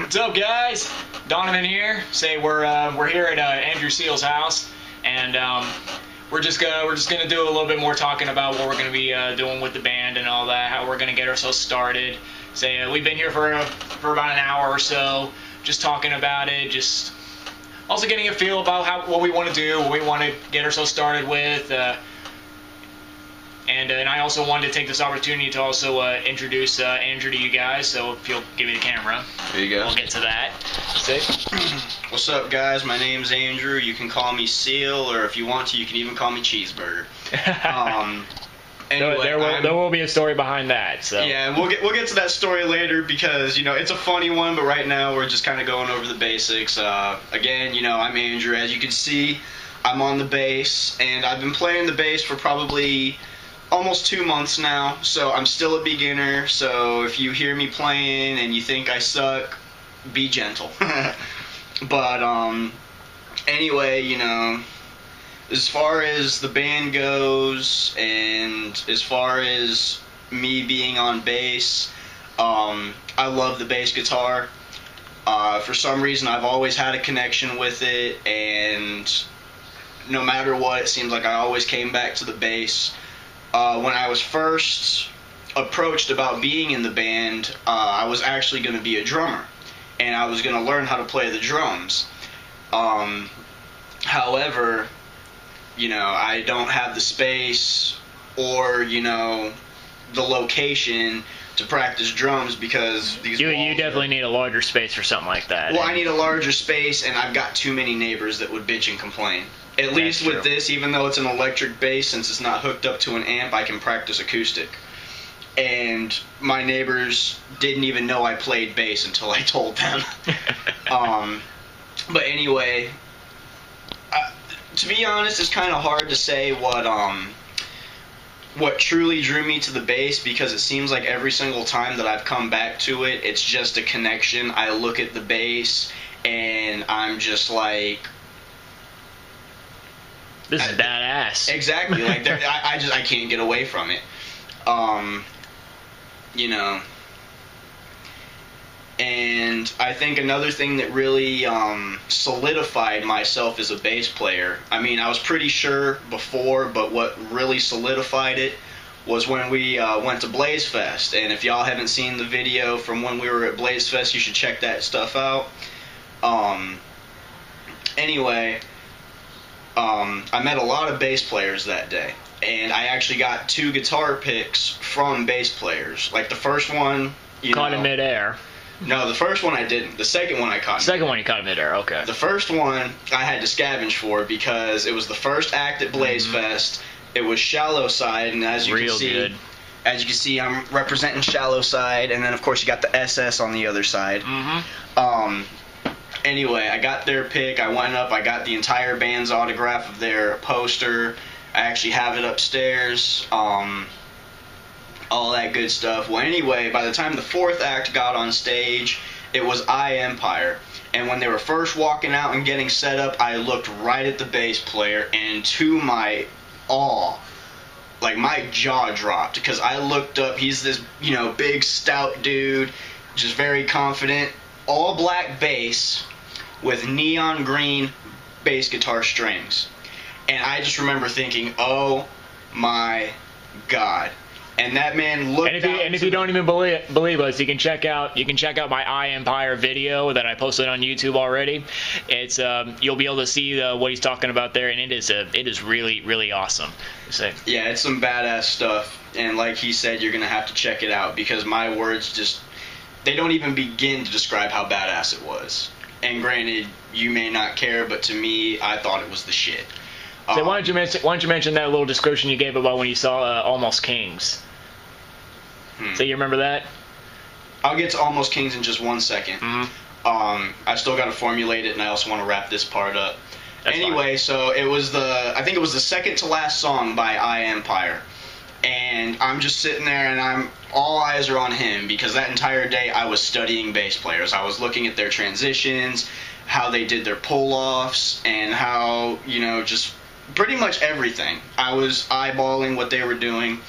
What's up, guys? Donovan here. We're here at Andrew Seale's house, and we're just gonna do a little bit more talking about what we're gonna be doing with the band and all that, how we're gonna get ourselves started. We've been here for about an hour or so, just talking about it, just also getting a feel about what we want to do, what we want to get ourselves started with. And I also wanted to take this opportunity to also introduce Andrew to you guys, so if you'll give me the camera. There you go. We'll get to that. What's up, guys? My name's Andrew. You can call me Seale, or if you want to, you can even call me Cheeseburger. Anyway, there will be a story behind that. So yeah, we'll get to that story later because it's a funny one. But right now we're just kind of going over the basics. Again, I'm Andrew. As you can see, I'm on the bass, and I've been playing the bass for probably almost 2 months now, so I'm still a beginner. So if you hear me playing and you think I suck, be gentle. But anyway, as far as the band goes and as far as me being on bass, I love the bass guitar. For some reason I've always had a connection with it, and no matter what, it seems like I always came back to the bass. When I was first approached about being in the band, I was actually going to be a drummer, and I was going to learn how to play the drums. However, I don't have the space or, the location to practice drums because these you definitely need a larger space for something like that. Well, I need a larger space, and I've got too many neighbors that would bitch and complain. At least with this, even though it's an electric bass, since it's not hooked up to an amp, I can practice acoustic. And my neighbors didn't even know I played bass until I told them. But anyway, to be honest, it's kind of hard to say what truly drew me to the bass, because it seems like every single time that I've come back to it, it's just a connection. I look at the bass and I'm just like, this is badass. Exactly. Like I can't get away from it. And I think another thing that really solidified myself as a bass player, I mean, I was pretty sure before, but what really solidified it was when we went to Blaze Fest. And if y'all haven't seen the video from when we were at Blaze Fest, you should check that stuff out. Anyway, I met a lot of bass players that day, and I actually got 2 guitar picks from bass players. Like the first one, caught in midair. No, the first one I didn't. The second one I caught. Second one you caught in midair. Okay. The first one I had to scavenge for because it was the first act at Blaze Fest. It was Shallow Side, and as you can see, I'm representing Shallow Side, and then of course you got the SS on the other side. Anyway, I got their pick. I went up. I got the entire band's autograph of their poster. I actually have it upstairs. All that good stuff. Well, anyway, by the time the 4th act got on stage, it was I Empire. And when they were first walking out and getting set up, I looked right at the bass player, and to my awe, like my jaw dropped, because I looked up. He's this, big, stout dude, just very confident, all black bass with neon green bass guitar strings. And I just remember thinking, oh my God. And that man looked and if you don't even believe us, you can check out my I Empire video that I posted on YouTube already. It's you'll be able to see what he's talking about there, and it is really, really awesome. Yeah, it's some badass stuff, and like he said, you're gonna have to check it out, because my words they don't even begin to describe how badass it was. And granted, you may not care, but to me, I thought it was the shit. So why don't you mention that little description you gave about when you saw Almost Kings? So you remember that? I'll get to Almost Kings in just 1 second. I still got to formulate it, and I also want to wrap this part up. Anyway, so I think it was the second to last song by I Empire. And I'm just sitting there, and all eyes are on him, because that entire day I was studying bass players. I was looking at their transitions, how they did their pull-offs, and how, just pretty much everything. I was eyeballing what they were doing,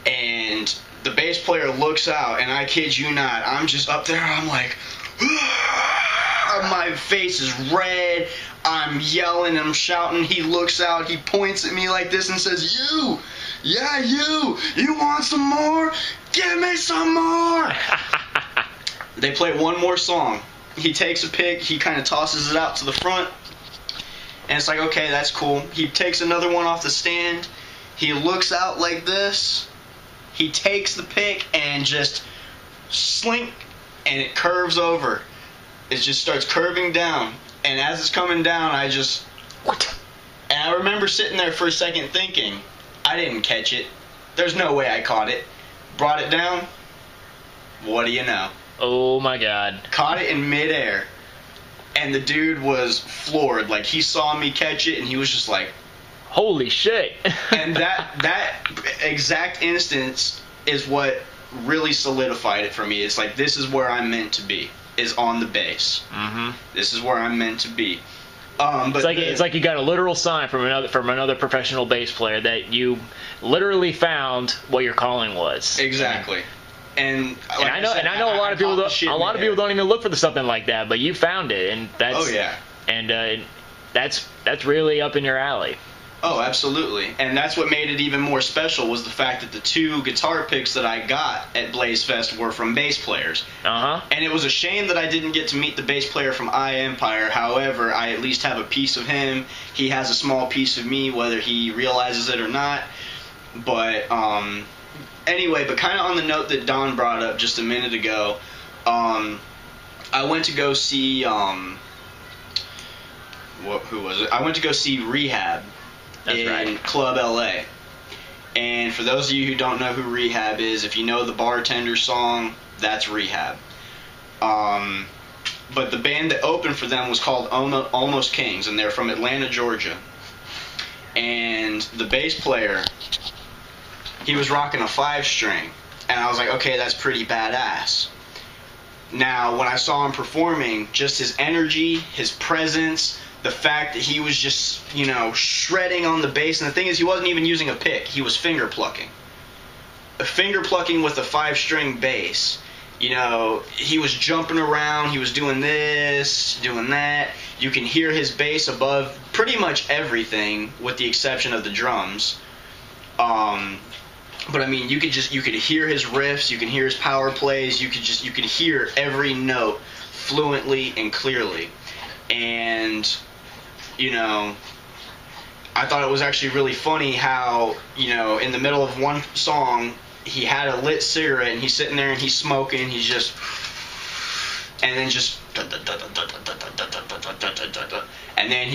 and the bass player looks out, and I kid you not, I'm just up there, I'm like, My face is red. I'm yelling, I'm shouting. He looks out, he points at me like this and says, "You! Yeah, you want some more? Give me some more!" They play one more song. He takes a pick, he kind of tosses it out to the front, and it's like, okay, that's cool. He takes another one off the stand. He looks out like this. He takes the pick and just slink, and it curves over. It just starts curving down. And as it's coming down, what? And I remember sitting there for a second thinking, I didn't catch it. There's no way I caught it. Brought it down. What do you know? Oh my God. Caught it in midair. And the dude was floored. Like, he saw me catch it and he was just like, holy shit. And that exact instance is what really solidified it for me. It's like, this is where I'm meant to be, is on the base. Mm-hmm. This is where I'm meant to be. But it's like you got a literal sign from another professional bass player that you literally found what your calling was. Exactly. And I know a lot of people don't even look for something like that, but you found it, and that's and that's really up in your alley. Oh, absolutely. And that's what made it even more special, was the fact that the 2 guitar picks that I got at Blaze Fest were from bass players. Uh-huh. And it was a shame that I didn't get to meet the bass player from Empire. However, I at least have a piece of him. He has a small piece of me, whether he realizes it or not. But anyway, but kind of on the note that Don brought up just a minute ago, I went to go see who was it? I went to go see Rehab. That's in right. Club LA. And for those of you who don't know who Rehab is, if you know the Bartender song, that's Rehab. But the band that opened for them was called Almost Kings, and they're from Atlanta, Georgia. And the bass player, he was rocking a 5-string, and I was like, okay, that's pretty badass. Now, when I saw him performing, just his energy, his presence, the fact that he was just, shredding on the bass. And the thing is, he wasn't even using a pick. He was finger plucking. Finger plucking with a 5-string bass. He was jumping around. He was doing this, doing that. You can hear his bass above pretty much everything, with the exception of the drums. But I mean, you could hear his riffs. You can hear his power plays. You could hear every note fluently and clearly. And I thought it was actually really funny how, in the middle of one song, he had a lit cigarette and he's sitting there and he's smoking, he's just, and then just, and then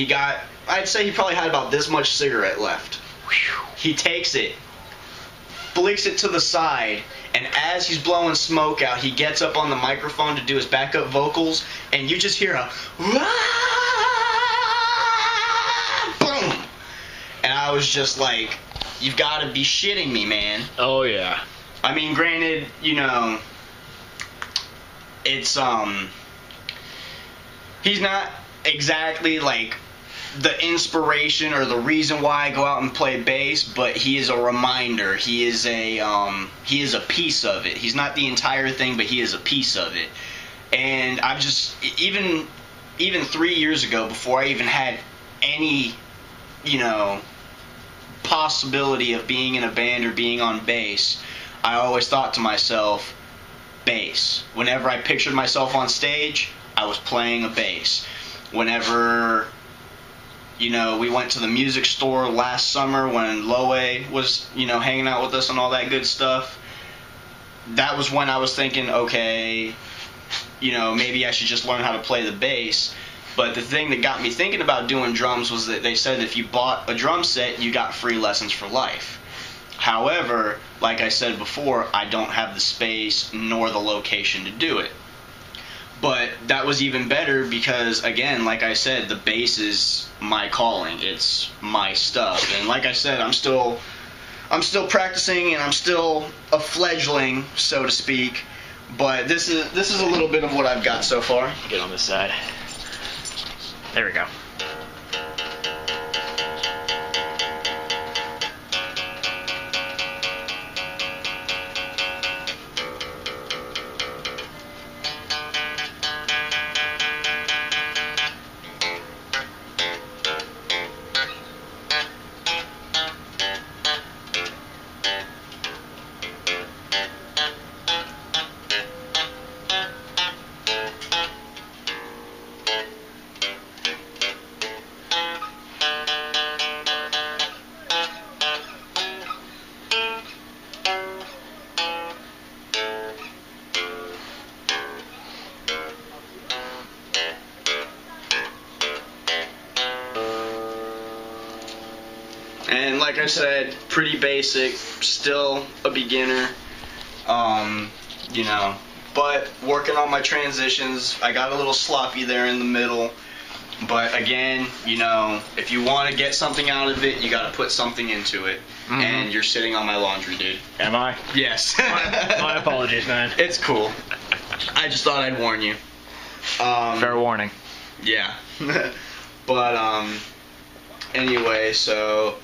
I'd say he probably had about this much cigarette left. He takes it, flicks it to the side, and as he's blowing smoke out, he gets up on the microphone to do his backup vocals, and you just hear a boom. And I was just like, you've got to be shitting me, man. Oh, yeah. I mean, granted, it's, he's not exactly, like, the inspiration or the reason why I go out and play bass, but he is a reminder. He is a piece of it. He's not the entire thing, but he is a piece of it. And I've just, even 3 years ago, before I even had any, possibility of being in a band or being on bass, I always thought to myself, bass. Whenever I pictured myself on stage, I was playing a bass. Whenever, we went to the music store last summer when Loe was, hanging out with us and all that good stuff, that was when I was thinking, okay, maybe I should just learn how to play the bass. But the thing that got me thinking about doing drums was that they said if you bought a drum set, you got free lessons for life. However, like I said before, I don't have the space nor the location to do it. But that was even better because, again, like I said, the bass is my calling. It's my stuff. And like I said, I'm still practicing, and I'm still a fledgling, so to speak. But this is a little bit of what I've got so far. Get on this side. There we go. And like I said, pretty basic, still a beginner. You know, but working on my transitions, I got a little sloppy there in the middle. But again, you know, if you want to get something out of it, you got to put something into it. Mm-hmm. And you're sitting on my laundry, dude. Am I? Yes. My apologies, man. It's cool. I just thought I'd warn you. Fair warning. Yeah. But anyway, so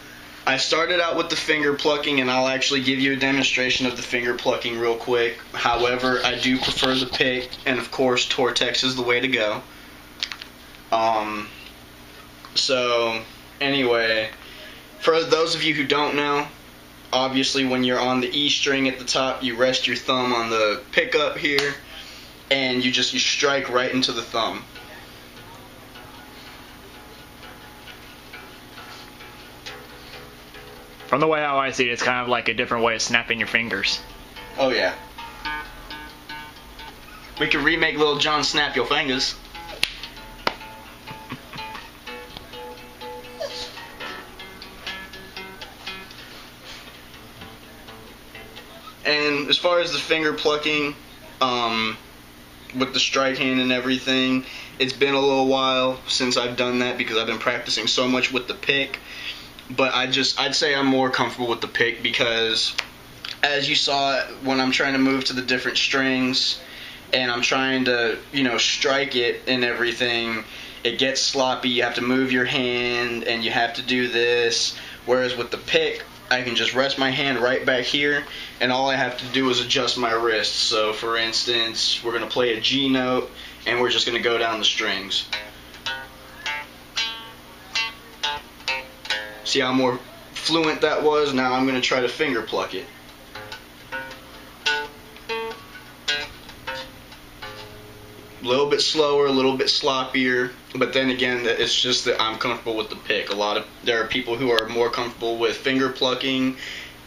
I started out with the finger plucking, and I'll actually give you a demonstration of the finger plucking real quick. However, I do prefer the pick, and of course Tortex is the way to go. So anyway, for those of you who don't know, obviously when you're on the E string at the top, you rest your thumb on the pickup here, and you strike right into the thumb. From the way how I see it, it's kind of like a different way of snapping your fingers. Oh yeah. We could remake Little John Snap Your Fingers. And as far as the finger plucking, with the strike hand and everything, it's been a little while since I've done that because I've been practicing so much with the pick. But I'd say I'm more comfortable with the pick because, as you saw, when I'm trying to move to the different strings and I'm trying to, you know, strike it and everything, it gets sloppy. You have to move your hand and you have to do this. Whereas with the pick, I can just rest my hand right back here, and all I have to do is adjust my wrist. So, for instance, we're going to play a G note, and we're just going to go down the strings. See how more fluent that was? Now I'm going to try to finger pluck it. A little bit slower, a little bit sloppier, but then again, it's just that I'm comfortable with the pick. There are people who are more comfortable with finger plucking,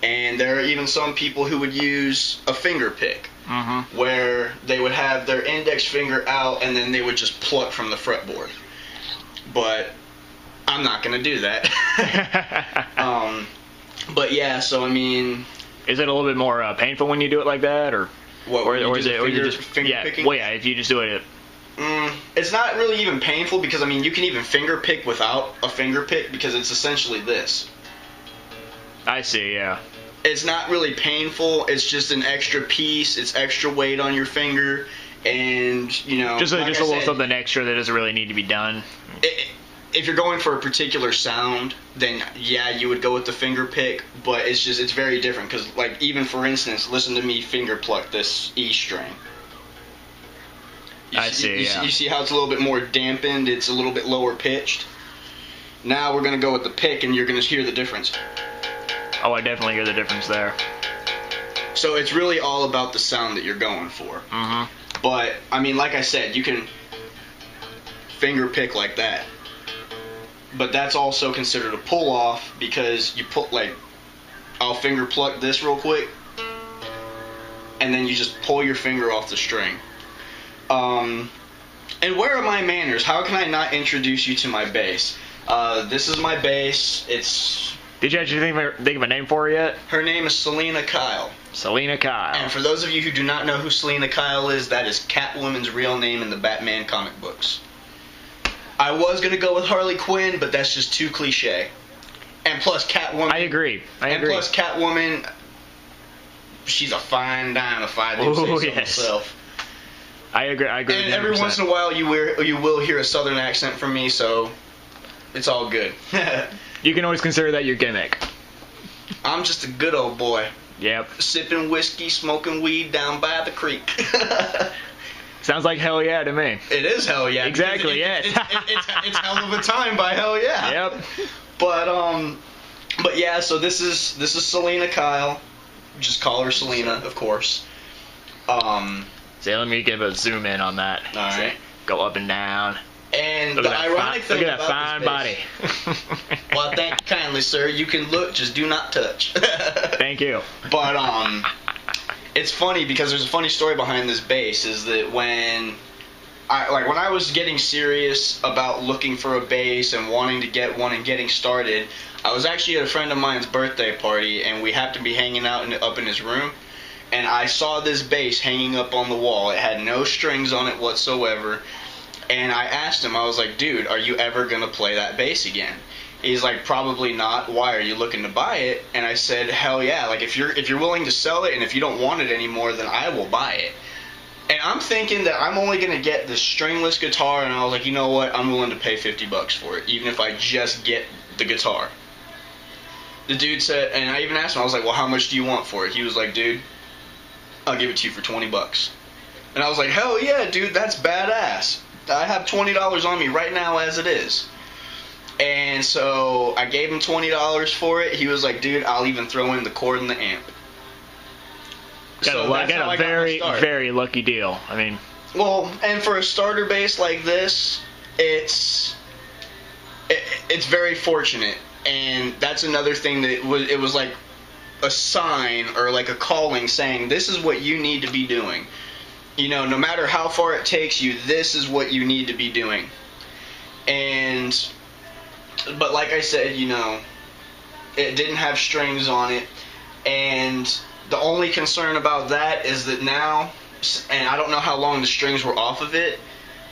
and there are even some people who would use a finger pick, where they would have their index finger out and then they would just pluck from the fretboard. But I'm not gonna do that. But yeah, so I mean, is it a little bit more painful when you do it like that, or? What, or is it just finger picking? Well, yeah, if you just do it. It's not really even painful because I mean you can even finger pick without a finger pick because it's essentially this. I see, yeah. It's not really painful. It's just an extra piece. It's extra weight on your finger, and you know. Just a little something extra that doesn't really need to be done. If you're going for a particular sound, then yeah, you would go with the finger pick, but it's very different because, like, even for instance, listen to me finger pluck this E string. You see how it's a little bit more dampened, it's a little bit lower pitched. Now we're going to go with the pick and you're going to hear the difference. Oh, I definitely hear the difference there. So it's really all about the sound that you're going for. But, I mean, like I said, you can finger pick like that. But that's also considered a pull-off because you put, like, I'll finger pluck this real quick, and then you just pull your finger off the string. And where are my manners? How can I not introduce you to my bass? This is my bass. Did you actually think of a name for her yet? Her name is Selena Kyle. Selena Kyle. And for those of you who do not know who Selena Kyle is, that is Catwoman's real name in the Batman comic books. I was going to go with Harley Quinn, but that's just too cliche. And plus Catwoman... I agree. And plus Catwoman, she's a fine dime if I do say so myself. I agree. And every once in a while you will hear a southern accent from me, so it's all good. You can always consider that your gimmick. I'm just a good old boy. Yep. Sipping whiskey, smoking weed down by the creek. Sounds like hell yeah to me. It is hell yeah. Exactly, yes. It's hell of a time by hell yeah. Yep. But yeah, so this is Selena Kyle. Just call her Selena, of course. So let me give a zoom in on that. All right. Go up and down. And the ironic thing about this look at that fine body. Well, thank you kindly, sir. You can look, just do not touch. Thank you. But it's funny because there's a funny story behind this bass. Is that when like when I was getting serious about looking for a bass and wanting to get one and getting started, I was actually at a friend of mine's birthday party, and we happened to be hanging out up in his room, and I saw this bass hanging up on the wall. It had no strings on it whatsoever, and I asked him, I was like, dude, are you ever going to play that bass again? He's like, probably not. Why, are you looking to buy it? And I said, hell yeah. Like, if you're willing to sell it, and if you don't want it anymore, then I will buy it. And I'm thinking that I'm only going to get this stringless guitar, and I was like, you know what? I'm willing to pay $50 for it, even if I just get the guitar. The dude said, and I even asked him, I was like, well, how much do you want for it? He was like, dude, I'll give it to you for $20. And I was like, hell yeah, dude, that's badass. I have $20 on me right now as it is. And so I gave him $20 for it. He was like, dude, I'll even throw in the cord and the amp. Got a very lucky deal. I mean, well, and for a starter bass like this, it's very fortunate, and that's another thing that it was like a sign or like a calling saying, this is what you need to be doing. You know, no matter how far it takes you, this is what you need to be doing. But like I said, you know, it didn't have strings on it, and the only concern about that is that now, and I don't know how long the strings were off of it,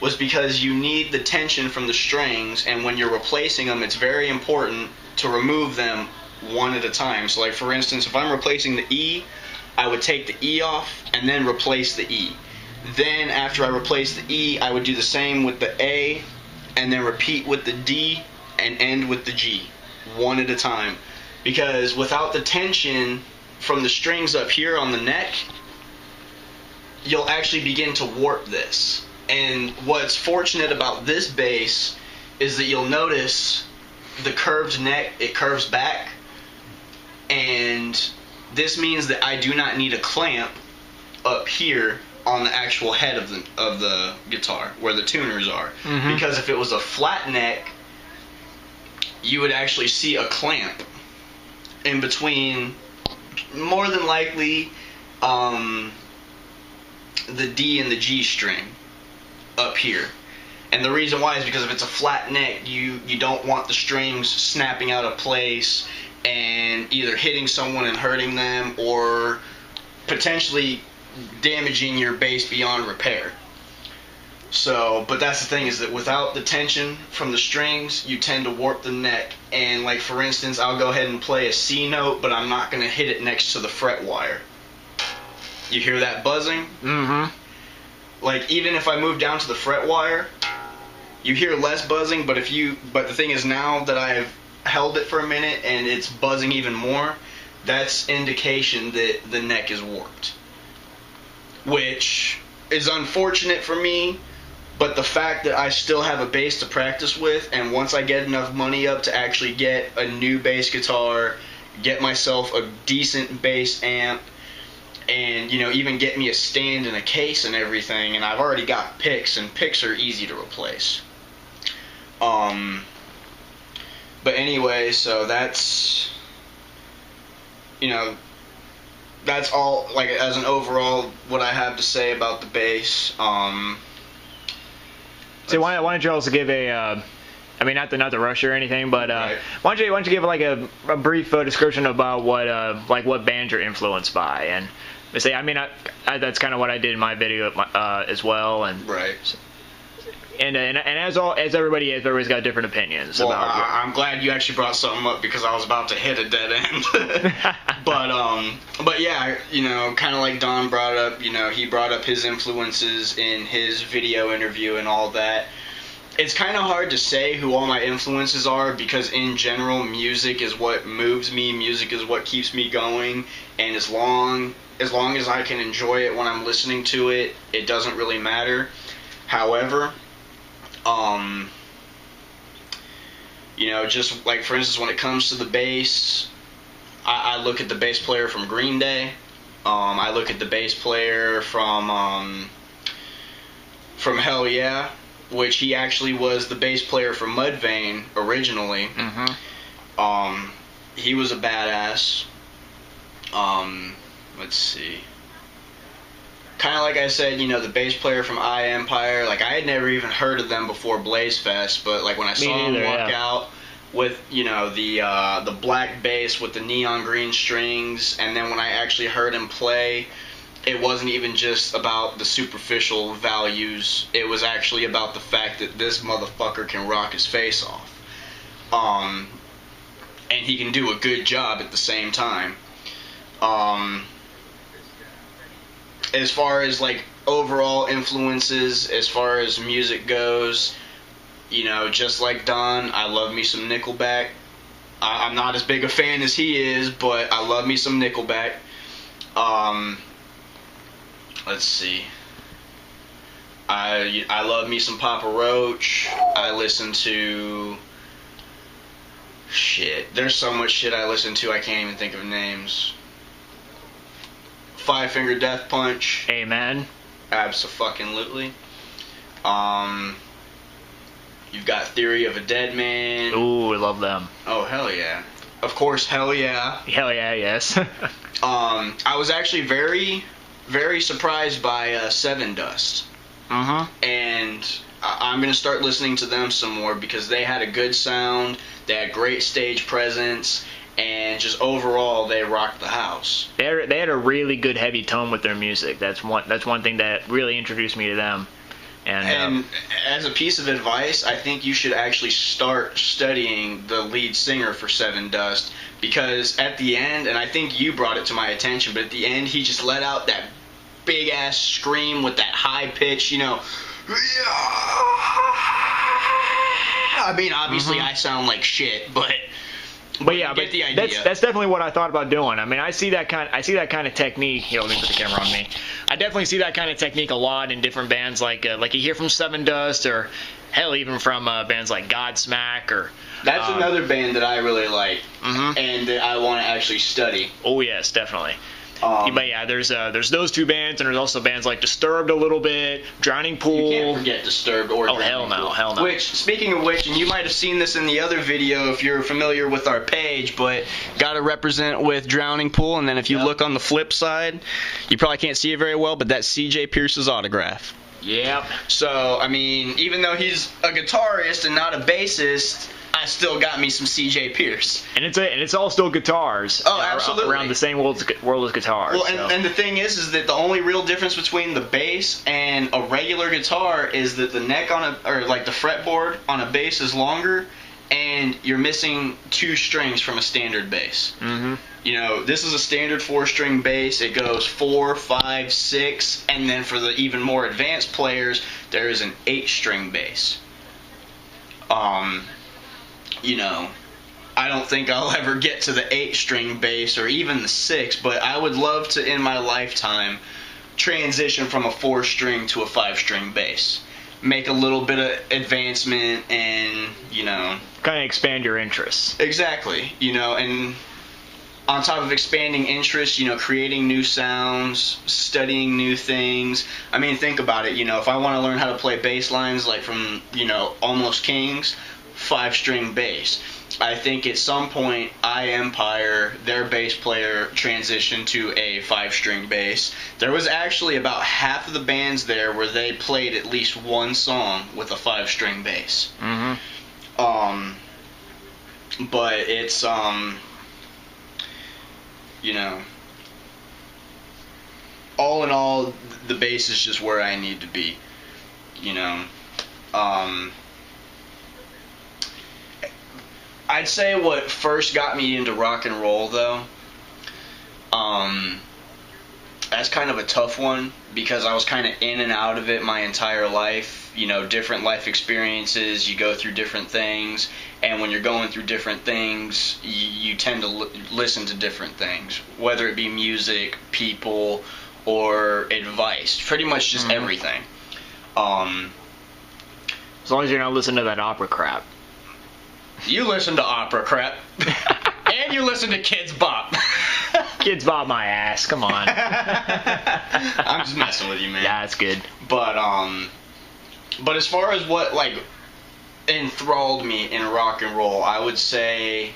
was because you need the tension from the strings, and when you're replacing them, it's very important to remove them one at a time. So like, for instance, if I'm replacing the E, I would take the E off and then replace the E. Then after I replace the E, I would do the same with the A, and then repeat with the D and end with the G, one at a time. Because without the tension from the strings up here on the neck, you'll actually begin to warp this. And what's fortunate about this bass is that you'll notice the curved neck, it curves back, and this means that I do not need a clamp up here on the actual head of the guitar where the tuners are. Mm-hmm. Because if it was a flat neck, you would actually see a clamp in between, more than likely, the D and the G string up here. And the reason why is because if it's a flat neck, you don't want the strings snapping out of place and either hitting someone and hurting them, or potentially damaging your bass beyond repair. So, but that's the thing, is that without the tension from the strings, you tend to warp the neck. And like, for instance, I'll go ahead and play a C note, but I'm not going to hit it next to the fret wire. You hear that buzzing? Mm-hmm. Like, even if I move down to the fret wire, you hear less buzzing, but the thing is, now that I've held it for a minute and it's buzzing even more, that's indication that the neck is warped. Which is unfortunate for me, but the fact that I still have a bass to practice with, and once I get enough money up to actually get a new bass guitar, get myself a decent bass amp, and, you know, even get me a stand and a case and everything, and I've already got picks, and picks are easy to replace. But anyway, so that's, you know, that's all, like, as an overall, what I have to say about the bass. So why don't you also give a, I mean, not to rush or anything, but Right. why don't you give like a brief description about what band you're influenced by, and say, I mean, that's kind of what I did in my video as well, and Right. and everybody's got different opinions. Well, about I'm glad you actually brought something up, because I was about to hit a dead end. But yeah, you know, kind of like Don brought up, you know, he brought up his influences in his video interview and all that. It's kind of hard to say who all my influences are, because in general, music is what moves me, music is what keeps me going, and as long as I can enjoy it when I'm listening to it, it doesn't really matter. However, you know, just like, for instance, when it comes to the bass, I look at the bass player from Green Day. I look at the bass player from Hell Yeah, which he actually was the bass player for Mudvayne originally. Mm-hmm. He was a badass. Let's see. Kind of like I said, you know, the bass player from I Empire. Like, I had never even heard of them before Blaze Fest, but like when I saw him walk out with, you know, the black bass with the neon green strings, and then when I actually heard him play, it wasn't even just about the superficial values. It was actually about the fact that this motherfucker can rock his face off. And he can do a good job at the same time. As far as like overall influences, as far as music goes, you know, just like Don, I love me some Nickelback. I'm not as big a fan as he is, but I love me some Nickelback. Let's see. I love me some Papa Roach. I listen to... Shit. There's so much shit I listen to I can't even think of names. Five Finger Death Punch. Amen. Abso-fucking-lutely. You've got Theory of a Dead Man. Ooh, I love them. Oh, hell yeah. Of course, hell yeah. Hell yeah, yes. I was actually very, very surprised by Seven Dust. And I'm going to start listening to them some more because they had a good sound, they had great stage presence, and just overall, they rocked the house. They had a really good heavy tone with their music. That's one thing that really introduced me to them. And as a piece of advice, I think you should actually start studying the lead singer for Seven Dust, because at the end, and I think you brought it to my attention, but at the end he just let out that big ass scream with that high pitch, you know. I mean, obviously I sound like shit, but yeah, but the idea. That's definitely what I thought about doing. I mean, I see that kind of technique. Here, let me put the camera on me. I definitely see that kind of technique a lot in different bands, like you hear from Seven Dust, or hell, even from bands like Godsmack, or. That's another band that I really like, and that I want to actually study. Oh yes, definitely. But yeah, there's those two bands, and there's also bands like Disturbed a little bit, Drowning Pool. You can't forget Disturbed or Drowning Pool. Hell no. Which, speaking of which, and you might have seen this in the other video if you're familiar with our page, but gotta represent with Drowning Pool, and then if you look on the flip side, you probably can't see it very well, but that's C.J. Pierce's autograph. Yep. So, I mean, even though he's a guitarist and not a bassist, I still got me some C.J. Pierce. And it's all still guitars. Oh, absolutely. Around the same world as guitars. Well, and the thing is that the only real difference between the bass and a regular guitar is that the neck like the fretboard on a bass is longer, and you're missing 2 strings from a standard bass. You know, this is a standard 4-string bass. It goes 4, 5, 6, and then for the even more advanced players, there is an 8-string bass. You know, I don't think I'll ever get to the 8-string bass or even the 6, but I would love to, in my lifetime, transition from a 4-string to a 5-string bass. Make a little bit of advancement and, you know... kind of expand your interests. Exactly. You know, and on top of expanding interests, you know, creating new sounds, studying new things. I mean, think about it. You know, if I want to learn how to play bass lines like from, you know, Almost Kings... 5-string bass. I think at some point Empire, their bass player, transitioned to a 5-string bass. There was actually about half of the bands there where they played at least one song with a 5-string bass. But it's you know, all in all, the bass is just where I need to be. You know, I'd say what first got me into rock and roll, though, that's kind of a tough one because I was kind of in and out of it my entire life. You know, different life experiences, you go through different things, and when you're going through different things, you tend to listen to different things, whether it be music, people, or advice. Pretty much just everything. As long as you're not listening to that opera crap. You listen to opera crap. And you listen to Kids Bop. Kids Bop my ass. Come on. I'm just messing with you, man. Yeah, that's good. But as far as what, like, enthralled me in rock and roll, I would say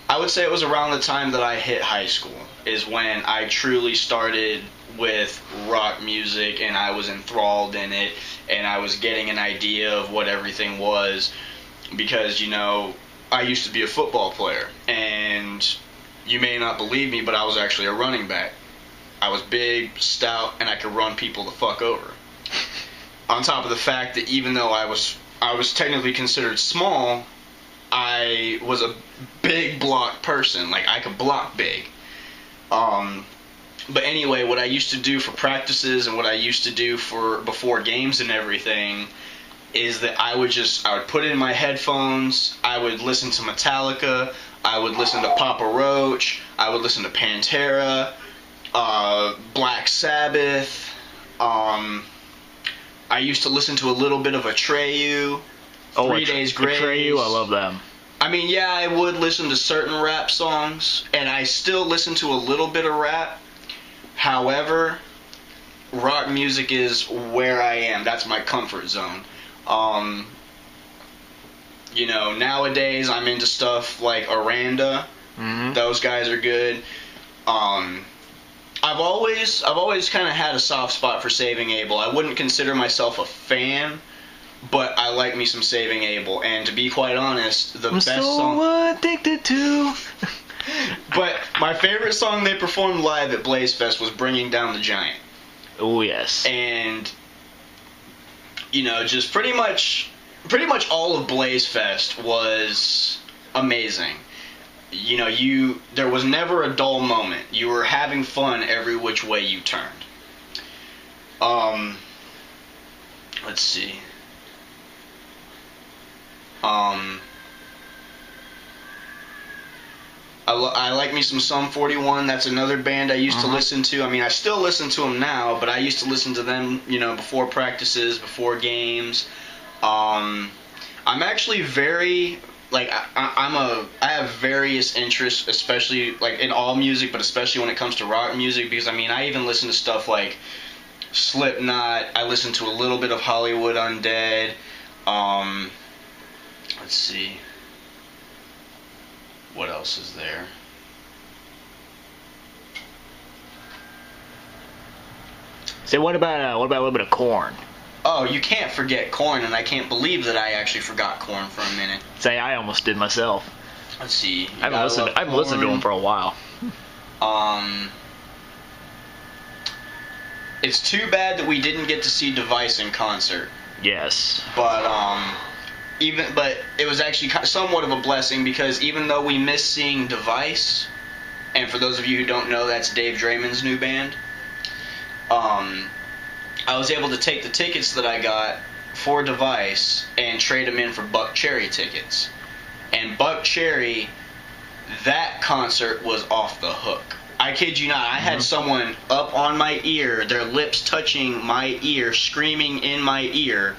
I would say it was around the time that I hit high school is when I truly started with rock music, and I was enthralled in it, and I was getting an idea of what everything was, because, you know, I used to be a football player, and you may not believe me, but I was actually a running back. I was big, stout, and I could run people the fuck over. On top of the fact that even though I was technically considered small, I was a big block person. Like, I could block big. But anyway, what I used to do for practices and what I used to do for before games and everything is that I would put in my headphones, I would listen to Metallica, I would listen to Papa Roach, I would listen to Pantera, Black Sabbath, I used to listen to a little bit of Atreyu, 3 Days Grace. Atreyu, I love them. I mean, yeah, I would listen to certain rap songs, and I still listen to a little bit of rap. However, rock music is where I am. That's my comfort zone. You know, nowadays I'm into stuff like Aranda. Mm-hmm. Those guys are good. I've always kind of had a soft spot for Saving Abel. I wouldn't consider myself a fan, but I like me some Saving Abel. And to be quite honest, the best song. I'm so addicted to. But my favorite song they performed live at Blaze Fest was "Bringing Down the Giant." Oh yes. And you know, just pretty much all of Blaze Fest was amazing. You know, there was never a dull moment. You were having fun every which way you turned. Let's see. I like me some Sum 41. That's another band I used to listen to. I mean, I still listen to them now, but I used to listen to them, you know, before practices, before games. I'm actually very, like, I have various interests, especially, like, in all music, but especially when it comes to rock music, because, I mean, I even listen to stuff like Slipknot. I listen to a little bit of Hollywood Undead. Let's see. What else is there? So what about a little bit of Korn? Oh, you can't forget Korn, and I can't believe that I actually forgot Korn for a minute. Say I almost did myself. Let's see. I haven't listened to them for a while. It's too bad that we didn't get to see Device in concert. Yes. But it was actually somewhat of a blessing, because even though we missed seeing Device, and for those of you who don't know, that's Dave Draymond's new band, I was able to take the tickets that I got for Device and trade them in for Buck Cherry tickets. And Buck Cherry, that concert was off the hook. I kid you not. I had someone up on my ear, their lips touching my ear, screaming in my ear,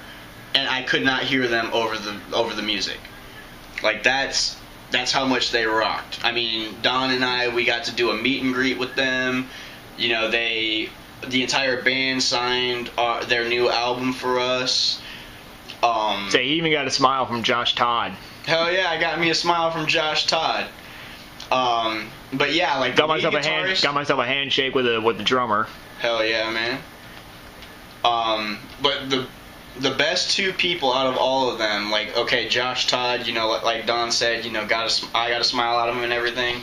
and I could not hear them over the music. Like, that's how much they rocked. I mean, Don and I, we got to do a meet and greet with them. You know, the entire band signed their new album for us. So you even got a smile from Josh Todd. Hell yeah, I got me a smile from Josh Todd. But yeah, like, got myself a handshake with the drummer. Hell yeah, man. But the best two people out of all of them, like, okay, Josh Todd, you know, like Don said, you know, I got a smile out of him and everything.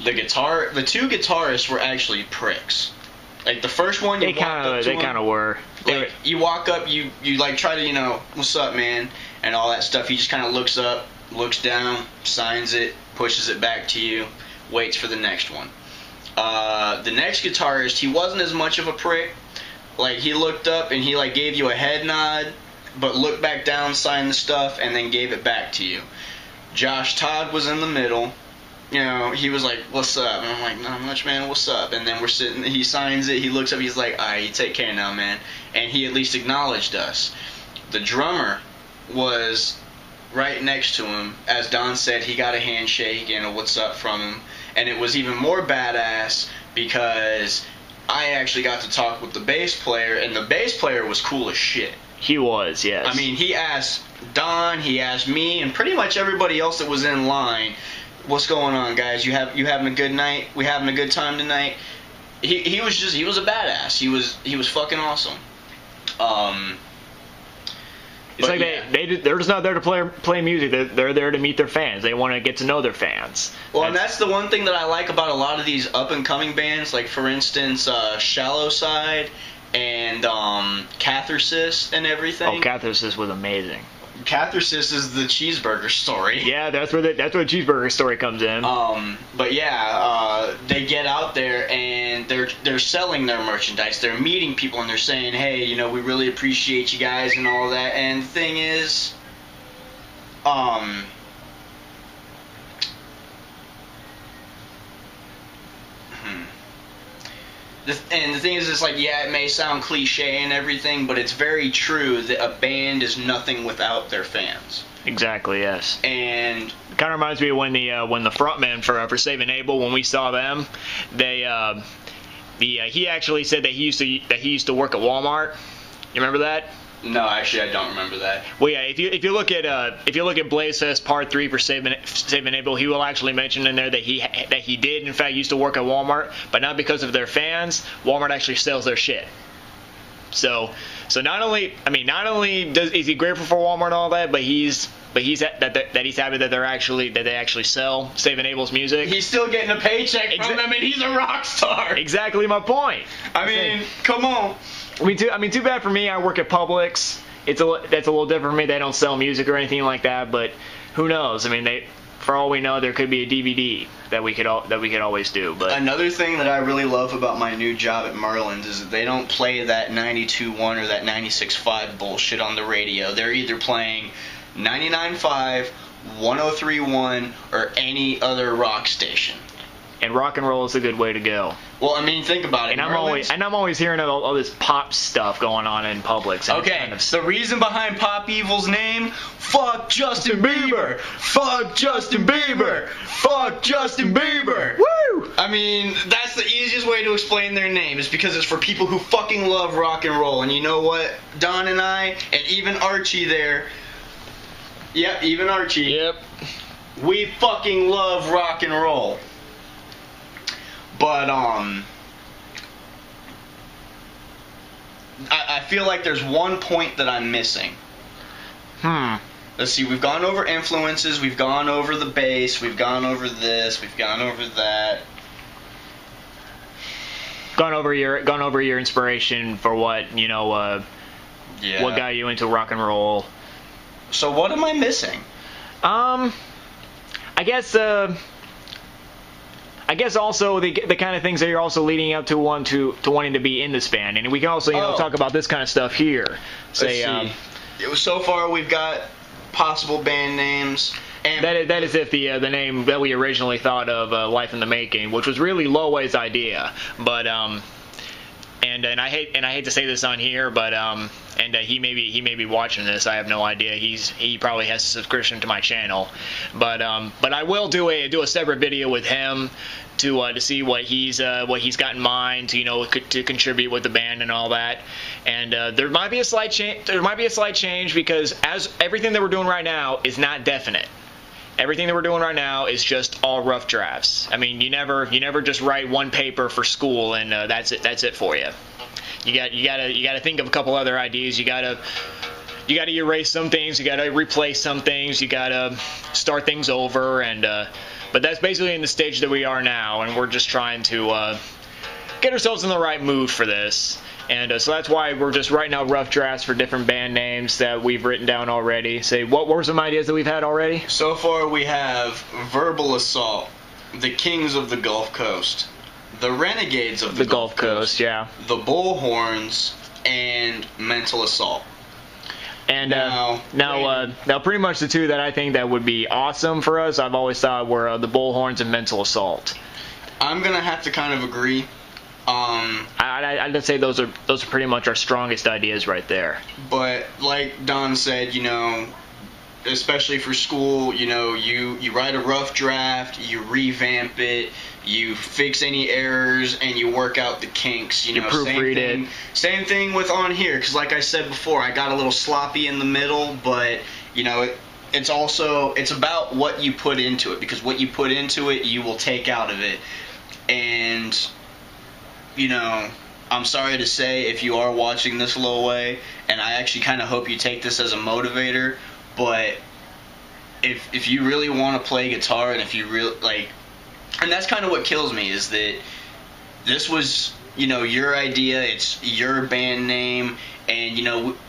The two guitarists were actually pricks. Like, the first one, they kind of were. Like, you walk up, you like try to, you know, what's up, man, and all that stuff. He just kind of looks up, looks down, signs it, pushes it back to you, waits for the next one. The next guitarist, he wasn't as much of a prick. Like, he looked up and he, like, gave you a head nod, but looked back down, signed the stuff, and then gave it back to you. Josh Todd was in the middle. You know, he was like, what's up? And I'm like, not much, man, what's up? And then we're sitting, he signs it, he looks up, he's like, alright, you take care now, man. And he at least acknowledged us. The drummer was right next to him. As Don said, he got a handshake and a what's up from him. And it was even more badass because I actually got to talk with the bass player, and the bass player was cool as shit. He was, yes. I mean, he asked Don, he asked me, and pretty much everybody else that was in line what's going on, guys? You having a good night? We having a good time tonight? He was a badass. He was fucking awesome. It's like yeah. they're just not there to play music. They're there to meet their fans. They want to get to know their fans. Well, and that's the one thing that I like about a lot of these up and coming bands. Like for instance, Shallow Side and Catharsis and everything. Oh, Catharsis was amazing. Catharsis is the Cheeseburger story. Yeah, that's where the Cheeseburger story comes in. But yeah, they get out there and they're selling their merchandise. They're meeting people and they're saying, hey, you know, we really appreciate you guys and all that. And the thing is, and the thing is, it's like, yeah, it may sound cliche and everything, but it's very true that a band is nothing without their fans. Exactly, yes. And it kind of reminds me of when the frontman for Saving Abel, when we saw them, he actually said that he used to work at Walmart. You remember that? No, actually, I don't remember that. Well, yeah, if you look at Blaze Fest Part 3 for Saving Abel, he will actually mention in there that he did in fact used to work at Walmart, but not because of their fans. Walmart actually sells their shit. So not only is he grateful for Walmart and all that, but he's happy that they actually sell Saving Abel's music. He's still getting a paycheck from them, and he's a rock star. Exactly my point. I mean, come on. Too bad for me. I work at Publix. That's a little different for me. They don't sell music or anything like that. But who knows? I mean, for all we know, there could be a DVD that we could always do. But another thing that I really love about my new job at Merlin's is that they don't play that 92.1 or that 96.5 bullshit on the radio. They're either playing 99.5, 103.1, or any other rock station. And rock and roll is a good way to go. Well, I mean, think about it. And I'm always hearing all this pop stuff going on in Publix. Okay, the reason behind Pop Evil's name: fuck Justin Bieber, fuck Justin Bieber, fuck Justin Bieber. Woo! I mean, that's the easiest way to explain their name. Is because it's for people who fucking love rock and roll. And you know what? Don and I, and even Archie there. Yep, even Archie. Yep. We fucking love rock and roll. But, I feel like there's one point that I'm missing. Let's see, we've gone over influences, we've gone over the bass, we've gone over this, we've gone over that. Gone over your inspiration for what, what got you into rock and roll. So what am I missing? I guess also the kind of things that you're also leading up to wanting to be in this band, and we can also talk about this kind of stuff here. So far we've got possible band names. And that is if the name that we originally thought of, Life in the Making, which was really Loway's idea, but and I hate to say this on here, but he may be watching this. I have no idea. He probably has a subscription to my channel, but I will do a separate video with him to see what he's got in mind to contribute with the band and all that. And there might be a slight change because as everything that we're doing right now is not definite. Everything that we're doing right now is just all rough drafts. I mean, you never just write one paper for school and that's it for you. You gotta think of a couple other ideas. You gotta erase some things. You gotta replace some things. You gotta start things over. And but that's basically in the stage that we are now, and we're just trying to get ourselves in the right mood for this. And so that's why we're just writing out rough drafts for different band names that we've written down already. What were some ideas that we've had already? So far we have Verbal Assault, the Kings of the Gulf Coast, the Renegades of the Gulf Coast, yeah, the Bullhorns, and Mental Assault. And now pretty much the two that I think that would be awesome for us, I've always thought were the Bullhorns and Mental Assault. I'm gonna have to kind of agree. I'd say those are pretty much our strongest ideas right there. But like Don said, especially for school, you write a rough draft, you revamp it, you fix any errors, and you work out the kinks. You proofread it. Same thing with on here, because like I said before, I got a little sloppy in the middle, but it's about what you put into it, because what you put into it, you will take out of it. And, I'm sorry to say, if you are watching this, Lil Way, and I actually kind of hope you take this as a motivator, but if you really want to play guitar, and if you really, and that's kind of what kills me, is that this was, your idea, it's your band name, and,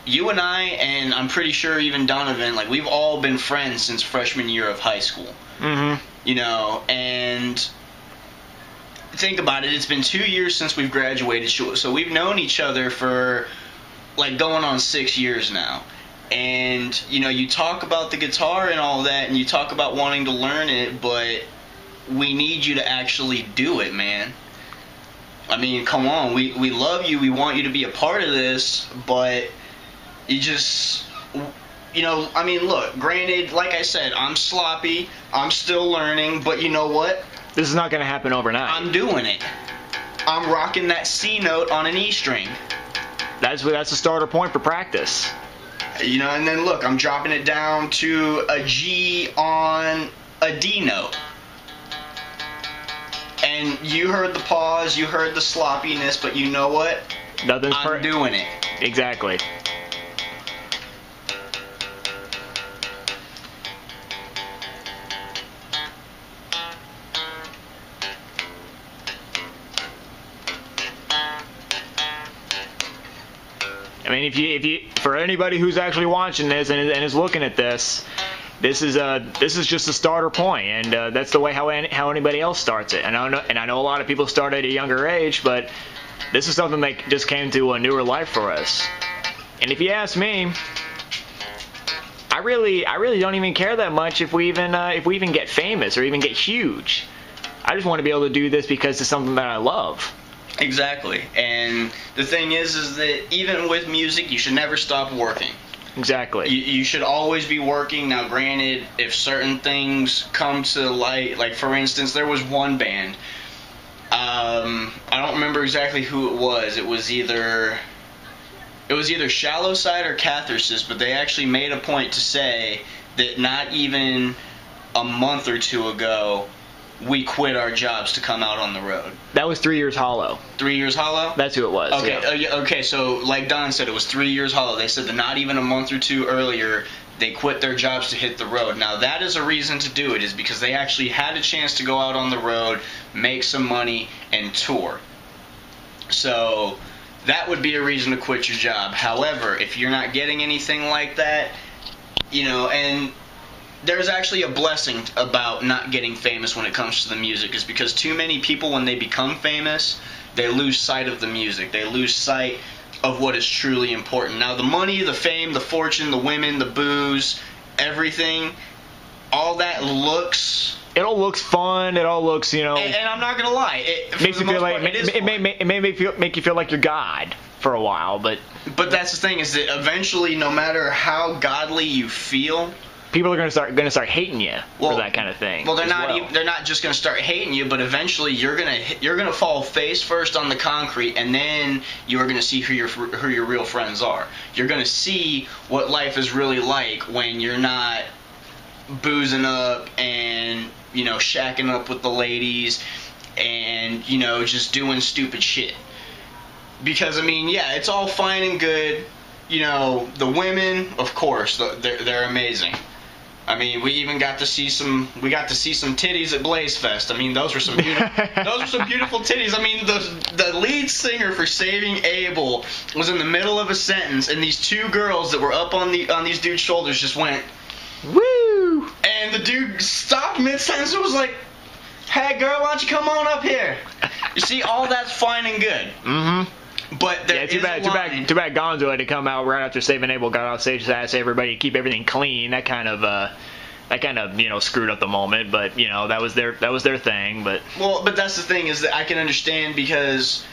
you and I, and I'm pretty sure even Donovan, we've all been friends since freshman year of high school. Mm-hmm. And think about it, it's been 2 years since we've graduated, so we've known each other for, going on 6 years now. And, you talk about the guitar and all that, and you talk about wanting to learn it, but we need you to actually do it, man. I mean, come on, we love you, we want you to be a part of this, but you just, look, granted, like I said, I'm sloppy, I'm still learning, but you know what? This is not going to happen overnight. I'm doing it. I'm rocking that C note on an E string. That's the starter point for practice. And then look, I'm dropping it down to a G on a D note. And you heard the pause, you heard the sloppiness, but you know what? I'm doing it. Exactly. I mean, if you, for anybody who's actually watching this and is looking at this, this is just a starter point, and that's the way how anybody else starts it. And I know a lot of people start at a younger age, but this is something that just came to a newer life for us. And if you ask me, I really don't even care that much if we even get famous or even get huge. I just want to be able to do this because it's something that I love. Exactly. And the thing is that even with music, you should never stop working. Exactly. You should always be working. Now, granted, if certain things come to light, like for instance, there was one band. I don't remember exactly who it was. It was either Shallow Side or Catharsis, but they actually made a point to say that not even a month or two ago, we quit our jobs to come out on the road. That was 3 Years Hollow. 3 Years Hollow? That's who it was. Okay, yeah. Okay. So like Don said, it was 3 Years Hollow. They said that not even a month or two earlier, they quit their jobs to hit the road. Now that is a reason to do it, is because they actually had a chance to go out on the road, make some money, and tour. So that would be a reason to quit your job. However, if you're not getting anything like that, and there's actually a blessing about not getting famous when it comes to the music, is because too many people, when they become famous, they lose sight of the music. They lose sight of what is truly important. Now, the money, the fame, the fortune, the women, the booze, everything, all that looks... It all looks fun. It all looks, And I'm not gonna lie. Makes you feel like it may make you feel like you're God for a while, but that's the thing, is that eventually, no matter how godly you feel, people are gonna start hating you for that kind of thing. Well, they're not just gonna start hating you, but eventually you're gonna fall face first on the concrete, and then you're gonna see who your real friends are. You're gonna see what life is really like when you're not boozing up and shacking up with the ladies and just doing stupid shit. Because it's all fine and good. The women, of course, they're amazing. I mean, we even got to see some titties at Blaze Fest. I mean, those were some beautiful titties. I mean, the lead singer for Saving Abel was in the middle of a sentence, and these two girls that were up on these dudes' shoulders just went, woo! And the dude stopped mid-sentence and was like, "Hey, girl, why don't you come on up here?" You see, all that's fine and good. Mm-hmm. But too bad Gonzo had to come out right after Saving Abel got off stage to ask everybody to keep everything clean. That kind of screwed up the moment, but that was their thing. But that's the thing, is that I can understand, because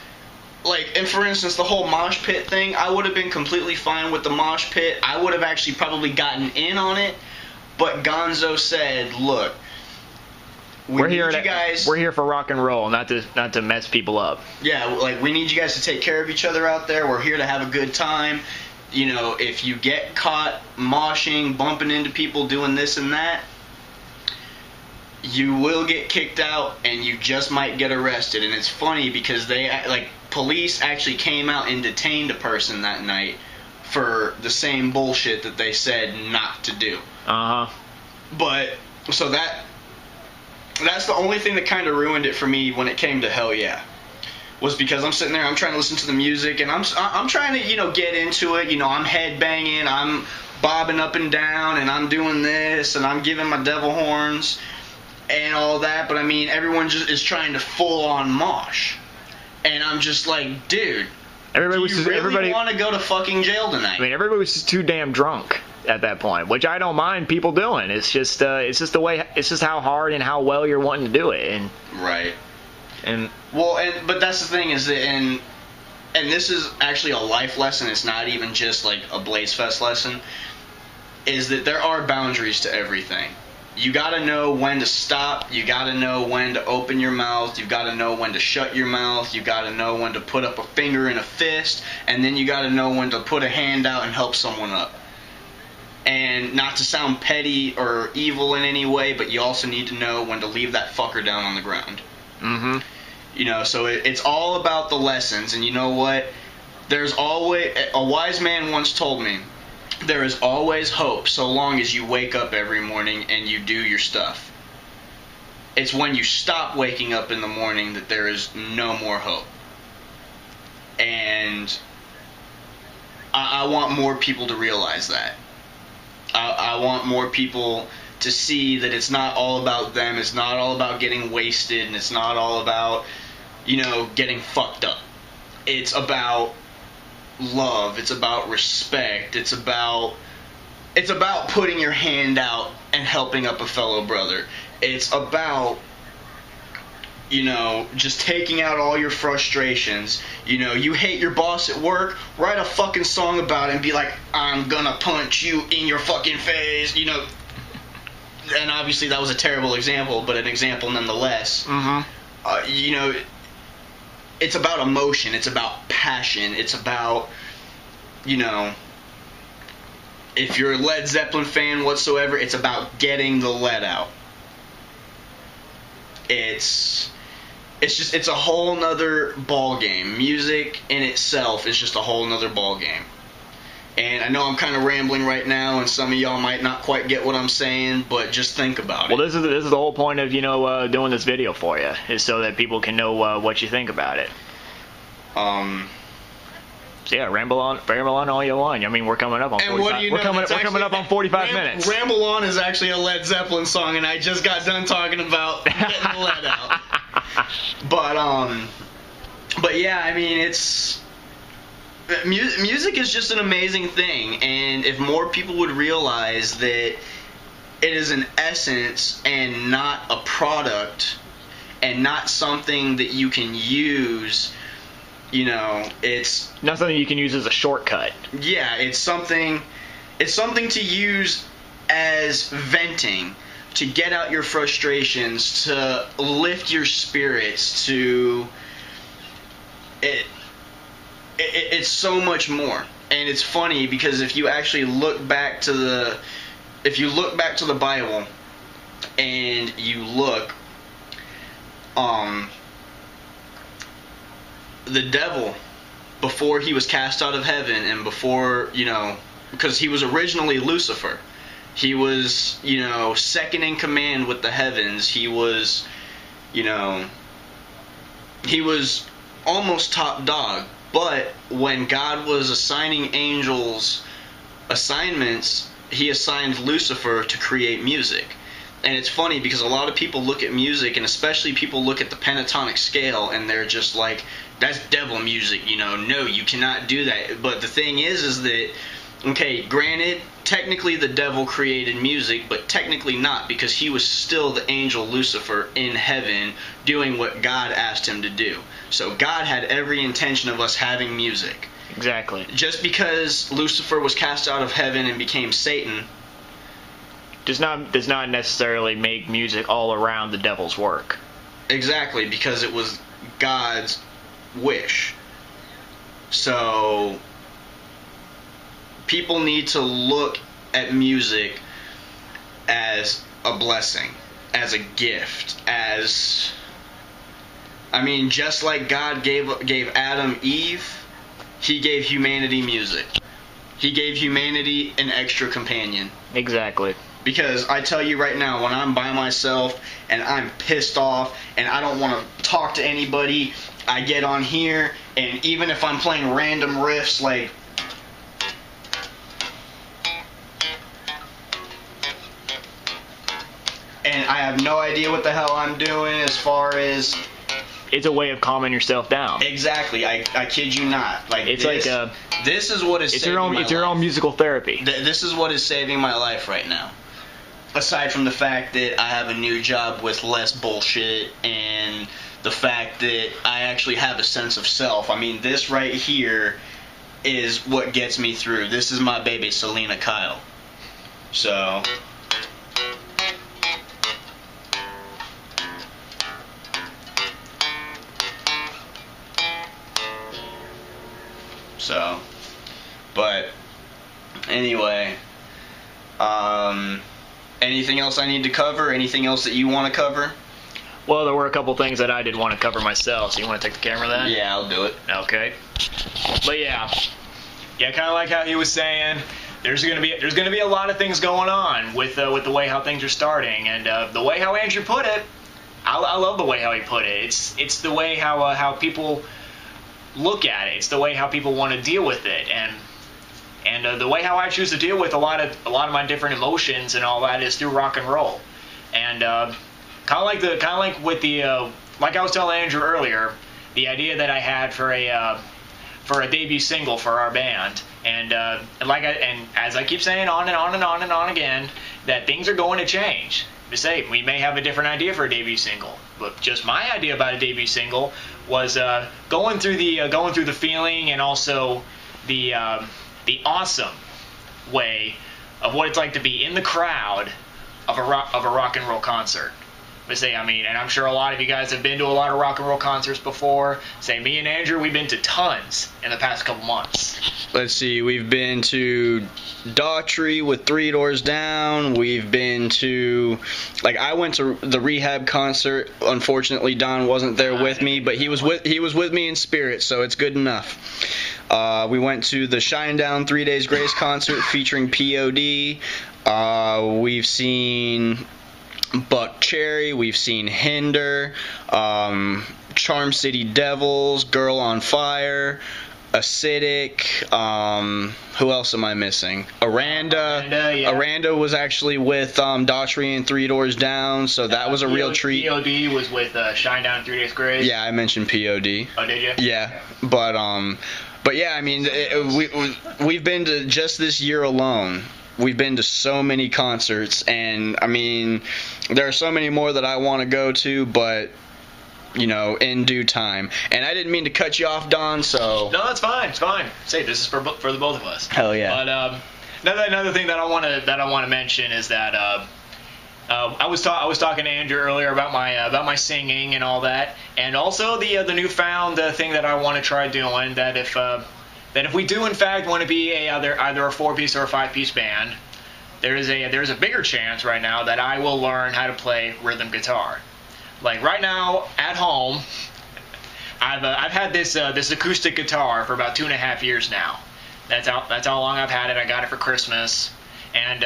and for instance, the whole mosh pit thing, I would have been completely fine with the mosh pit. I would have actually probably gotten in on it, but Gonzo said, "Look, we're here for rock and roll, not to mess people up." Yeah, we need you guys to take care of each other out there. We're here to have a good time. you know, if you get caught moshing, bumping into people, doing this and that, you will get kicked out and you just might get arrested. And it's funny because police actually came out and detained a person that night for the same bullshit that they said not to do. But so that's the only thing that kind of ruined it for me when it came to Hell Yeah, was because I'm sitting there, I'm trying to listen to the music, and I'm trying to, you know, get into it. You know, I'm headbanging, I'm bobbing up and down, and I'm doing this, and I'm giving my devil horns and all that. But I mean, everyone just is trying to full on mosh, and I'm just like, dude, everybody want to go to fucking jail tonight? I mean, everybody was just too damn drunk at that point, which I don't mind people doing. It's just the way, it's just how hard and how well you're wanting to do it, and right. But that's the thing is that, and this is actually a life lesson. It's not even just like a Blaze Fest lesson. Is that there are boundaries to everything. You got to know when to stop. You got to know when to open your mouth. You got to know when to shut your mouth. You got to know when to put up a finger in a fist, and then you got to know when to put a hand out and help someone up. And not to sound petty or evil in any way, but you also need to know when to leave that fucker down on the ground. You know, so it's all about the lessons. And you know what? There's always, a wise man once told me, there is always hope so long as you wake up every morning and you do your stuff. It's when you stop waking up in the morning that there is no more hope. And I want more people to realize that. I want more people to see that it's not all about them. It's not all about getting wasted, and it's not all about, you know, getting fucked up. It's about love. It's about respect. It's about putting your hand out and helping up a fellow brother. It's about, you know, just taking out all your frustrations. You know, you hate your boss at work, write a fucking song about it and be like, I'm gonna punch you in your fucking face, you know. And obviously that was a terrible example, but an example nonetheless. You know, it's about emotion. It's about passion. It's about, you know, if you're a Led Zeppelin fan whatsoever, it's about getting the lead out. It's a whole nother ball game. Music in itself is just a whole nother ball game. And I know I'm kind of rambling right now, and some of y'all might not quite get what I'm saying, but just think about it. Well, this is the whole point of, you know, doing this video for you, is so that people can know what you think about it. So yeah, ramble on all you want. I mean, we're coming up on 45. What do you know, we're coming up on 45 minutes. Ramble On is actually a Led Zeppelin song, and I just got done talking about getting the lead out. But yeah, I mean, it's music is just an amazing thing, and if more people would realize that it is an essence and not a product, and not something that you can use, you know, it's not something you can use as a shortcut. Yeah, it's something to use as venting, to get out your frustrations, to lift your spirits, to it's so much more. And it's funny because if you actually look back to the Bible and you look, the devil, before he was cast out of heaven, and before, you know, because he was originally Lucifer, he was, you know, second in command with the heavens. He was, you know, he was almost top dog. But when God was assigning angels assignments, he assigned Lucifer to create music. And it's funny because a lot of people look at music, and especially people look at the pentatonic scale, and they're just like, that's devil music, you know. No, you cannot do that. But the thing is that, okay, granted, technically the devil created music, but technically not, because he was still the angel Lucifer in heaven doing what God asked him to do. So God had every intention of us having music. Exactly. Just because Lucifer was cast out of heaven and became Satan does not necessarily make music all around the devil's work. Exactly, because it was God's wish. So people need to look at music as a blessing, as a gift, as, I mean, just like God gave Adam Eve, he gave humanity music. He gave humanity an extra companion. Exactly. Because I tell you right now, when I'm by myself and I'm pissed off and I don't want to talk to anybody, I get on here, and even if I'm playing random riffs like and I have no idea what the hell I'm doing as far as... It's a way of calming yourself down. Exactly. I kid you not. Like, it's this, like this is what is it's saving your own my it's your life. own musical therapy. This is what is saving my life right now. Aside from the fact that I have a new job with less bullshit and the fact that I actually have a sense of self. I mean, this right here is what gets me through. This is my baby, Selena Kyle. So... but anyway, anything else I need to cover? Anything else that you want to cover? Well, there were a couple things that I did want to cover myself. So you want to take the camera then? Yeah, I'll do it. Okay. But yeah, kind of like how he was saying, there's gonna be a lot of things going on with the way how things are starting, and the way how Andrew put it, I love the way how he put it. It's the way how people look at it. It's the way how people want to deal with it, and the way how I choose to deal with a lot of my different emotions and all that is through rock and roll. And kind of like with the like I was telling Andrew earlier, the idea that I had for a debut single for our band, and as I keep saying on and on and on and on again, that things are going to change. To say we may have a different idea for a debut single, but just my idea about a debut single was going through the feeling and also the awesome way of what it's like to be in the crowd of a rock and roll concert. But say, I mean, and I'm sure a lot of you guys have been to a lot of rock and roll concerts before. Say, me and Andrew, we've been to tons in the past couple months. Let's see, we've been to Daughtry with Three Doors Down. We've been to, like, I went to the Rehab concert. Unfortunately, Don wasn't there with me, but he was with me in spirit, so it's good enough. We went to the Shinedown 3 Days Grace concert featuring POD. We've seen Buck Cherry, we've seen Hinder, Charm City Devils, Girl on Fire, Acidic, who else am I missing? Aranda. Yeah. Aranda was actually with Daughtry and Three Doors Down, so that was a real treat. POD was with Shinedown 3 Days Grace. Yeah, I mentioned POD. Oh, did you? Yeah, but yeah, I mean, we've been to, just this year alone, we've been to so many concerts, and I mean, there are so many more that I want to go to, but you know, in due time. And I didn't mean to cut you off, Don. So no, it's fine. It's fine. Say, this is for the both of us. Hell yeah. But another thing that I want to mention is that I was talking to Andrew earlier about my singing and all that, and also the newfound thing that I want to try doing, that if we do in fact want to be either a 4-piece or a 5-piece band, there's a bigger chance right now that I will learn how to play rhythm guitar. Like right now at home, I've had this acoustic guitar for about 2.5 years now. That's how long I've had it. I got it for Christmas, and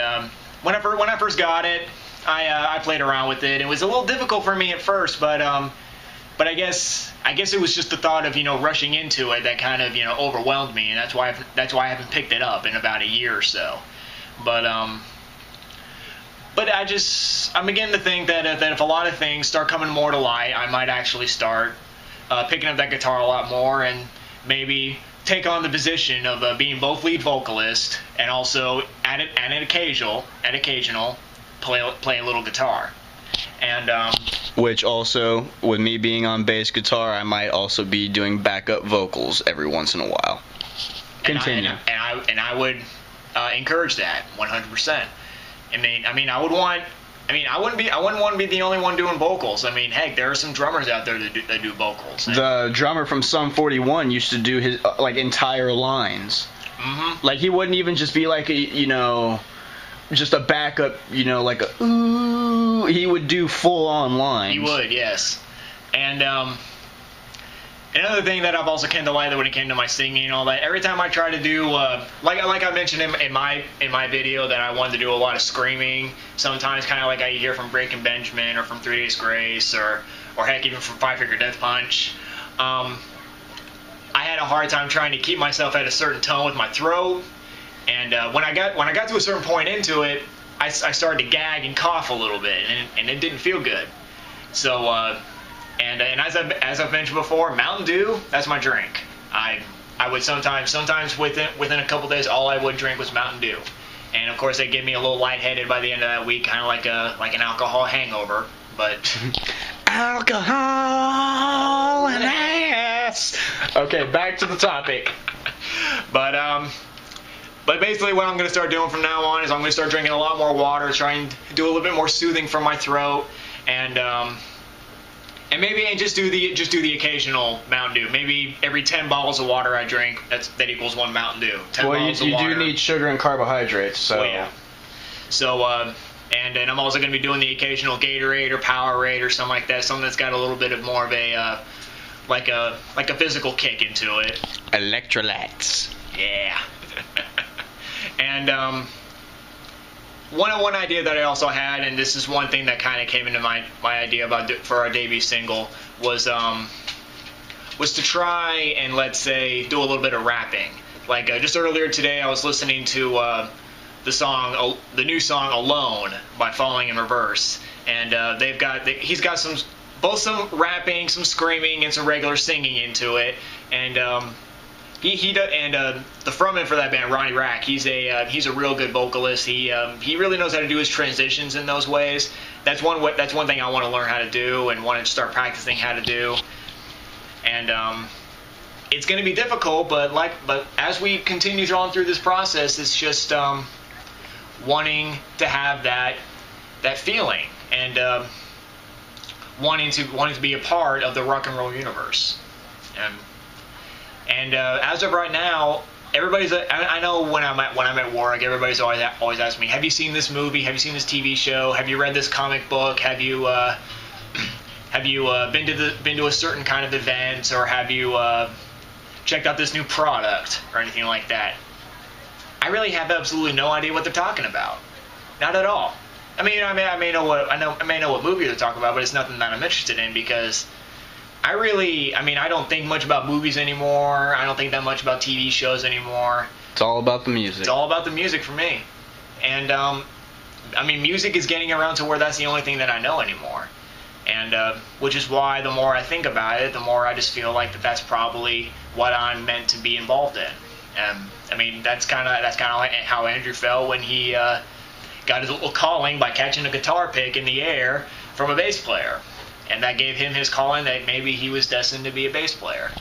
when I first got it, I played around with it. It was a little difficult for me at first, but I guess it was just the thought of rushing into it that kind of overwhelmed me, and that's why I haven't picked it up in about a year or so. But I'm beginning to think that if a lot of things start coming more to light, I might actually start picking up that guitar a lot more, and maybe take on the position of being both lead vocalist and also at occasional play a little guitar. And which also, with me being on bass guitar, I might also be doing backup vocals every once in a while. Continue. And I would encourage that 100%. I wouldn't want to be the only one doing vocals. I mean, heck, there are some drummers out there that do vocals. The drummer from Sum 41 used to do his entire lines. Mm-hmm. Like he wouldn't even just be like a just a backup, like a ooh. He would do full on lines. He would, yes. And another thing that I've also came to light when it came to my singing and all that, every time I try to do, like I mentioned in my video that I wanted to do a lot of screaming, sometimes kind of like I hear from Breaking Benjamin or from 3 Days Grace or heck, even from Five Finger Death Punch. I had a hard time trying to keep myself at a certain tone with my throat. And when I got to a certain point into it, I started to gag and cough a little bit, and it didn't feel good. So, and as I've mentioned before, Mountain Dew, that's my drink. I would sometimes within a couple days, all I would drink was Mountain Dew, and of course, they get me a little lightheaded by the end of that week, kind of like an alcohol hangover. But alcohol and ass. Okay, back to the topic. But basically what I'm going to start doing from now on is I'm going to start drinking a lot more water, trying to do a little bit more soothing for my throat, and maybe just do the occasional Mountain Dew. Maybe every 10 bottles of water I drink, that equals 1 Mountain Dew. 10 bottles of water. You do need sugar and carbohydrates, so. Well, yeah. So, and I'm also going to be doing the occasional Gatorade or Powerade or something like that, something that's got a little bit of more of a like a physical kick into it. Electrolytes. Yeah. And one idea that I also had, and this is one thing that kind of came into my idea for our debut single, was to try and, let's say, do a little bit of rapping. Like just earlier today, I was listening to the new song "Alone" by Falling in Reverse, and he's got some rapping, some screaming, and some regular singing into it, and the frontman for that band, Ronnie Rack, he's a real good vocalist. He really knows how to do his transitions in those ways. That's one thing I want to learn how to do and want to start practicing how to do. And it's going to be difficult, but as we continue on through this process, it's just wanting to have that feeling and wanting to be a part of the rock and roll universe. And as of right now, everybody's. I know when I'm at work, everybody's always asking me, "Have you seen this movie? Have you seen this TV show? Have you read this comic book? Have you been to a certain kind of event, or have you checked out this new product or anything like that?" I really have absolutely no idea what they're talking about. Not at all. I may know what movie they're talking about, but it's nothing that I'm interested in because I don't think much about movies anymore. I don't think that much about TV shows anymore. It's all about the music. It's all about the music for me. And, music is getting around to where that's the only thing that I know anymore. And, which is why the more I think about it, the more I just feel like that's probably what I'm meant to be involved in. That's kind of like how Andrew felt when he got his little calling by catching a guitar pick in the air from a bass player. And that gave him his calling that maybe he was destined to be a bass player.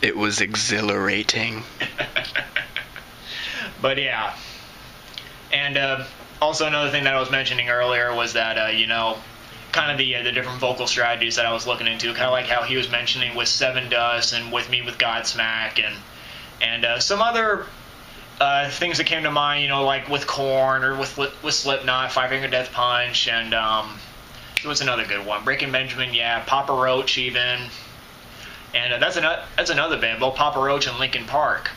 It was exhilarating. But yeah. And also another thing that I was mentioning earlier was that, kind of the different vocal strategies that I was looking into, kind of like how he was mentioning with Seven Dust and with me with Godsmack and some other things that came to mind, like with Korn or with Slipknot, Five Finger Death Punch, and what's another good one? Breaking Benjamin, yeah, Papa Roach even, and that's another band. Both Papa Roach and Linkin Park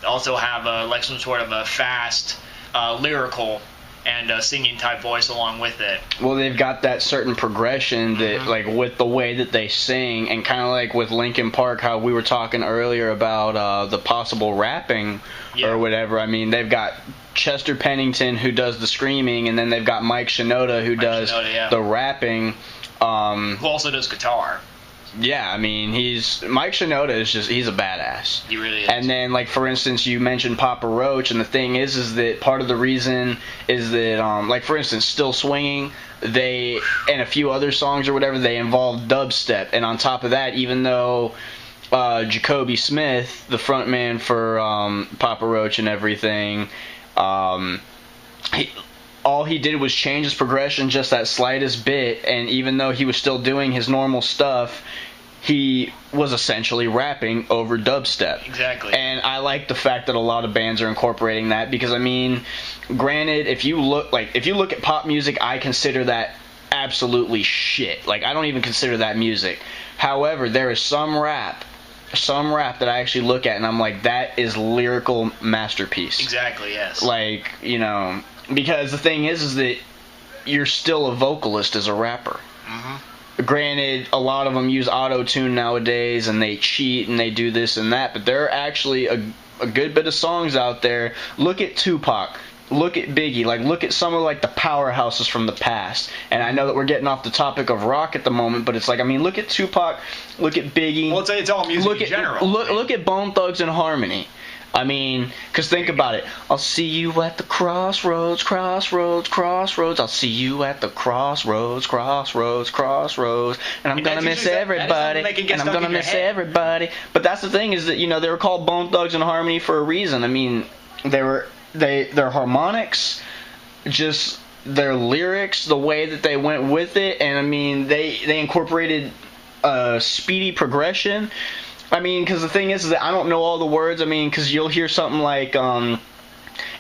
also have like some sort of a fast, lyrical and singing type voice along with it. Well, they've got that certain progression that, like, with the way that they sing, and kind of like with Linkin Park, how we were talking earlier about the possible rapping or whatever. They've got Chester Pennington who does the screaming, and then they've got Mike Shinoda who does the rapping. Who also does guitar. Yeah, Mike Shinoda he's a badass. He really is. And then, like, for instance, you mentioned Papa Roach, and the thing is that part of the reason is that, like, for instance, Still Swinging, and a few other songs or whatever, they involve dubstep. And on top of that, even though Jacoby Smith, the frontman for Papa Roach and everything, all he did was change his progression just that slightest bit, and even though he was still doing his normal stuff, he was essentially rapping over dubstep. Exactly. And I like the fact that a lot of bands are incorporating that, because I mean, granted, if you look at pop music, I consider that absolutely shit. Like, I don't even consider that music. However, there is some rap that I actually look at and I'm like, that is lyrical masterpiece. Exactly, yes. Like, you know, because the thing is that you're still a vocalist as a rapper. Granted, a lot of them use auto-tune nowadays and they cheat and they do this and that, but there are actually a good bit of songs out there. Look at Tupac. Look at Biggie. Like, look at some of like the powerhouses from the past. And I know that we're getting off the topic of rock at the moment, but it's like, I mean, look at Tupac, look at Biggie. Well, it's all music in general. Look at Bone Thugs and Harmony. I mean, because think about it. I'll see you at the crossroads, crossroads, crossroads. I'll see you at the crossroads, crossroads, crossroads. And I'm going to miss everybody. And I'm going to miss everybody. But that's the thing, is that, you know, they were called Bone Thugs and Harmony for a reason. I mean, their harmonics, just their lyrics, the way that they went with it. And, I mean, they incorporated speedy progression. I mean, because the thing is that I don't know all the words. I mean, because you'll hear something like, and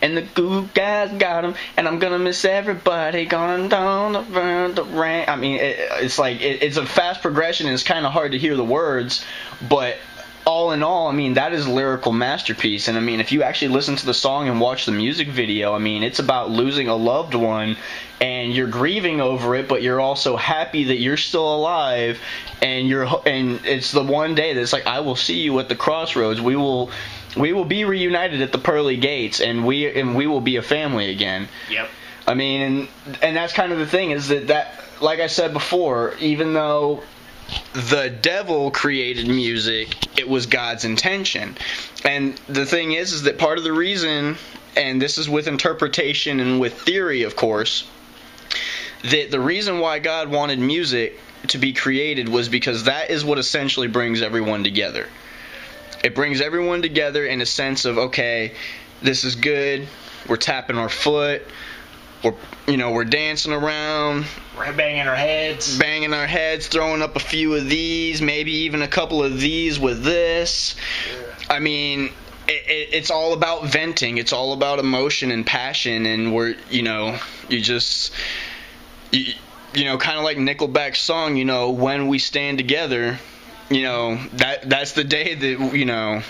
the goo guys got him, and I'm gonna miss everybody going down around the rain. I mean, it's like, it's a fast progression, and it's kind of hard to hear the words, but all in all, I mean, that is a lyrical masterpiece. And I mean, if you actually listen to the song and watch the music video, I mean, it's about losing a loved one, and you're grieving over it, but you're also happy that you're still alive, and it's the one day that's like, I will see you at the crossroads. We will be reunited at the pearly gates, and we will be a family again. Yep. I mean, and that's kind of the thing, is that like I said before, even though the devil created music, it was God's intention. And the thing is that part of the reason, and this is with interpretation and with theory, of course, that the reason why God wanted music to be created was because that is what essentially brings everyone together. It brings everyone together in a sense of, okay, this is good, we're tapping our foot, we're dancing around, we're banging our heads, throwing up a few of these, maybe even a couple of these with this. I mean, it's all about venting. It's all about emotion and passion, and kind of like Nickelback's song, when we stand together, that's the day that,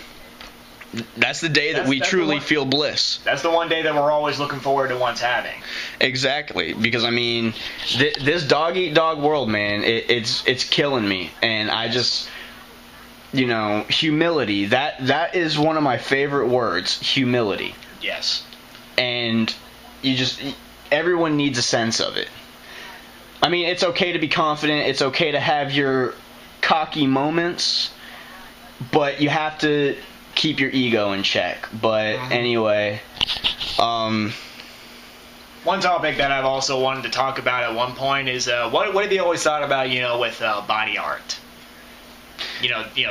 that's the day that we truly feel bliss. That's the one day that we're always looking forward to once having. Exactly, because I mean, this dog-eat-dog world, man, it's killing me, and I just, humility. That is one of my favorite words, humility. Yes. And everyone needs a sense of it. I mean, it's okay to be confident. It's okay to have your cocky moments, but you have to keep your ego in check. But anyway, one topic that I've also wanted to talk about at one point is what have you always thought about, with body art?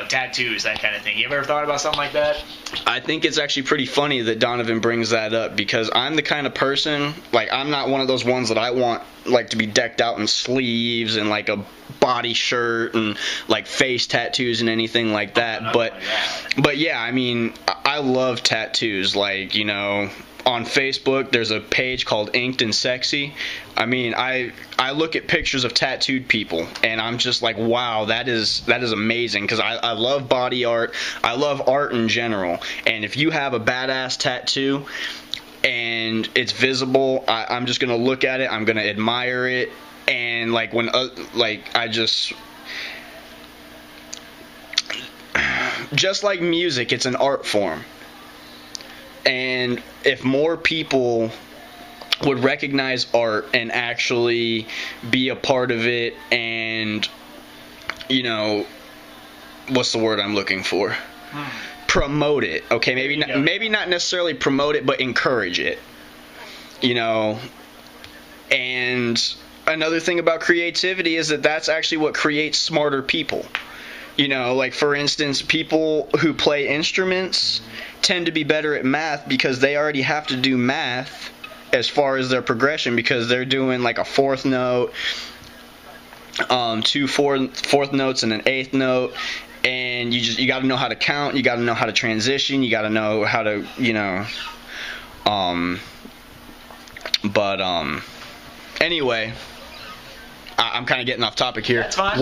Tattoos, that kind of thing. You ever thought about something like that? I think it's actually pretty funny that Donovan brings that up, because I'm the kind of person, like, I'm not one of those ones that I want, like, to be decked out in sleeves and, like, a body shirt and, like, face tattoos and anything like that. But yeah, I mean, I love tattoos. Like, on Facebook, there's a page called Inked and Sexy. I mean, I look at pictures of tattooed people, and I'm just like, wow, that is amazing, because I love body art. I love art in general. And if you have a badass tattoo and it's visible, I'm just going to look at it, I'm going to admire it, and like just like music, it's an art form. And if more people would recognize art and actually be a part of it, and, what's the word I'm looking for? Promote it. Okay, maybe not necessarily promote it, but encourage it. And another thing about creativity is that that's actually what creates smarter people. Like, for instance, people who play instruments tend to be better at math because they already have to do math as far as their progression, because they're doing like a fourth note, two fourth notes and an eighth note, and you got to know how to count, you got to know how to transition, you got to know how to, anyway, I'm kind of getting off topic here. That's fine.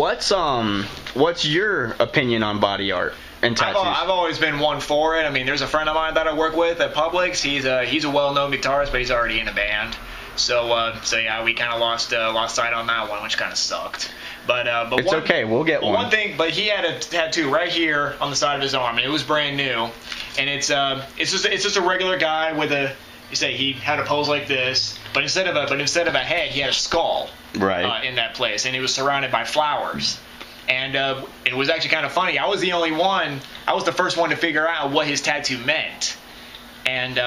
What's your opinion on body art and tattoos? I've always been one for it. I mean, there's a friend of mine that I work with at Publix. He's a well-known guitarist, but he's already in a band. So yeah, we kind of lost sight on that one, which kind of sucked. But it's okay, we'll get one. One thing, but he had a tattoo right here on the side of his arm, and it was brand new. And it's just a regular guy with a. You say he had a pose like this, but instead of a head, he had a skull. Right. In that place, and it was surrounded by flowers. And it was actually kind of funny. I was the first one to figure out what his tattoo meant. And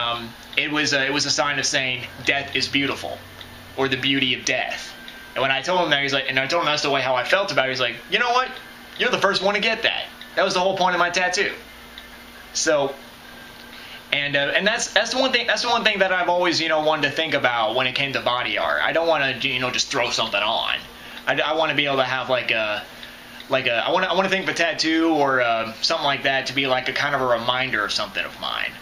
it was a sign of saying death is beautiful, or the beauty of death. And when I told him that, I told him that's the way how I felt about it. He's like, you know what? You're the first one to get that. That was the whole point of my tattoo. So, and that's the one thing that I've always wanted to think about when it came to body art. I don't want to just throw something on. I want to be able to have I want to think of a tattoo or something like that to be like a kind of a reminder of something of mine.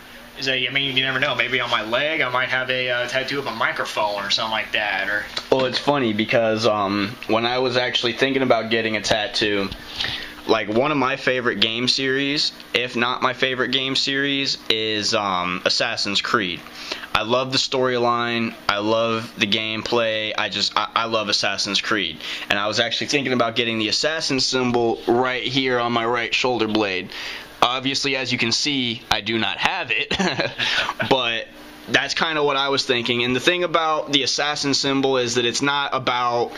You never know. Maybe on my leg, I might have a tattoo of a microphone or something like that. Or well, it's funny because when I was actually thinking about getting a tattoo, like one of my favorite game series, if not my favorite game series, is Assassin's Creed. I love the storyline. I love the gameplay. I love Assassin's Creed. And I was actually thinking about getting the assassin symbol right here on my right shoulder blade. Obviously, as you can see, I do not have it, but that's kind of what I was thinking. And the thing about the assassin symbol is that it's not about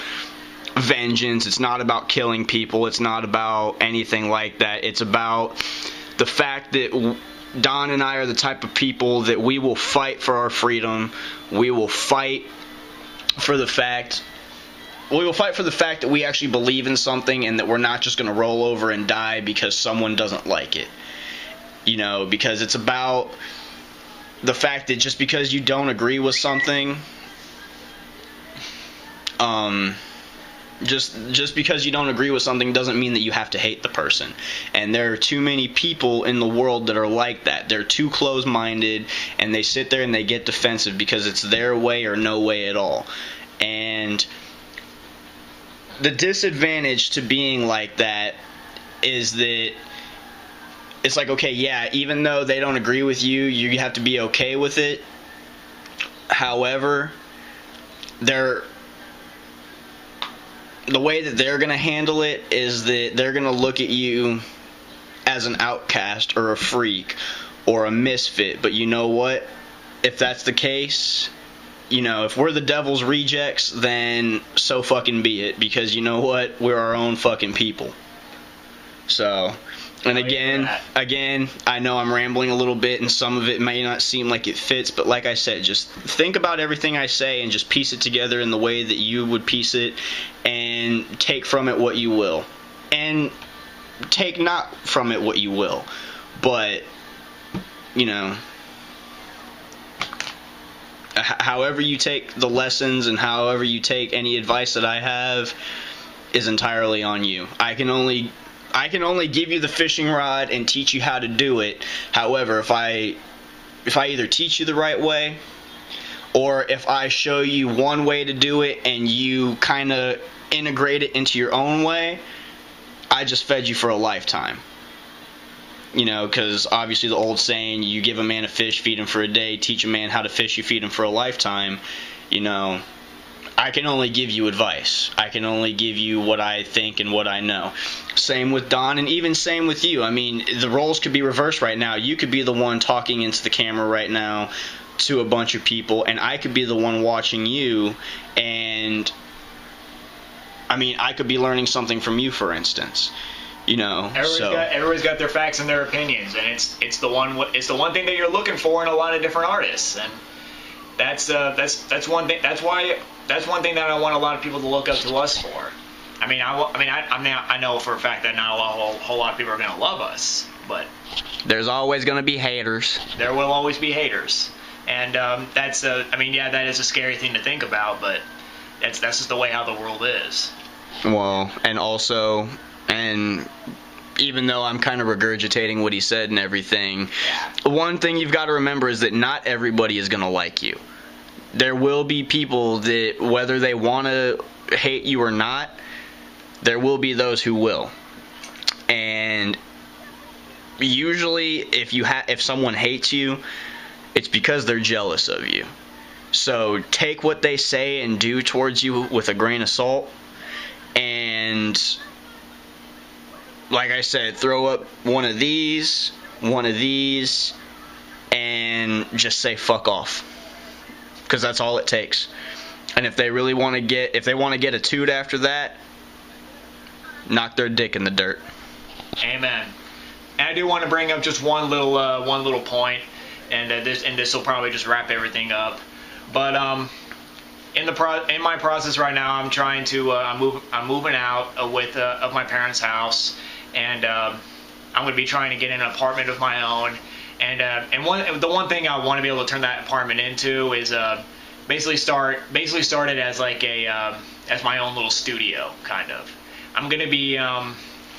vengeance, it's not about killing people, it's not about anything like that. It's about the fact that Don and I are the type of people that we will fight for our freedom. We will fight for the fact that we actually believe in something and that we're not just going to roll over and die because someone doesn't like it. Because it's about the fact that just because you don't agree with something, just because you don't agree with something doesn't mean that you have to hate the person. And there are too many people in the world that are like that. They're too close-minded, and they sit there and they get defensive because it's their way or no way at all. And the disadvantage to being like that is that it's like, okay, yeah, even though they don't agree with you, you have to be okay with it. However, the way that they're going to handle it is that they're going to look at you as an outcast or a freak or a misfit. But you know what? If that's the case, if we're the devil's rejects, then so fucking be it. Because you know what? We're our own fucking people. So, and again, I know I'm rambling a little bit and some of it may not seem like it fits, but like I said, just think about everything I say and just piece it together in the way that you would piece it and take from it what you will. And take not from it what you will. But, however you take the lessons and however you take any advice that I have is entirely on you. I can only give you the fishing rod and teach you how to do it. However, if I either teach you the right way or if I show you one way to do it and you kind of integrate it into your own way, I just fed you for a lifetime. Because obviously the old saying, you give a man a fish, feed him for a day, teach a man how to fish, you feed him for a lifetime. I can only give you advice. I can only give you what I think and what I know. Same with Don, and even same with you. I mean, the roles could be reversed right now. You could be the one talking into the camera right now to a bunch of people, and I could be the one watching you, and I could be learning something from you, for instance. Everybody's got their facts and their opinions, and it's the one thing that you're looking for in a lot of different artists, and that's one thing. That's one thing that I want a lot of people to look up to us for. I know for a fact that not a whole lot of people are going to love us, but there's always going to be haters. There will always be haters, and that is a scary thing to think about, but that's just the way how the world is. Well, and also, and even though I'm kind of regurgitating what he said and everything, one thing you've got to remember is that not everybody is going to like you. There will be people that, whether they want to hate you or not, there will be those who will. And usually if someone hates you, it's because they're jealous of you. So take what they say and do towards you with a grain of salt. And like I said, throw up one of these, and just say fuck off. Because that's all it takes. And if they really want to get a toot after that, knock their dick in the dirt. Amen. And I do want to bring up just one little point, and this will probably just wrap everything up. But in my process right now, I'm trying to I'm moving out of my parents' house, and I'm going to be trying to get an apartment of my own. And the one thing I want to be able to turn that apartment into is basically start it as like as my own little studio kind of. I'm gonna be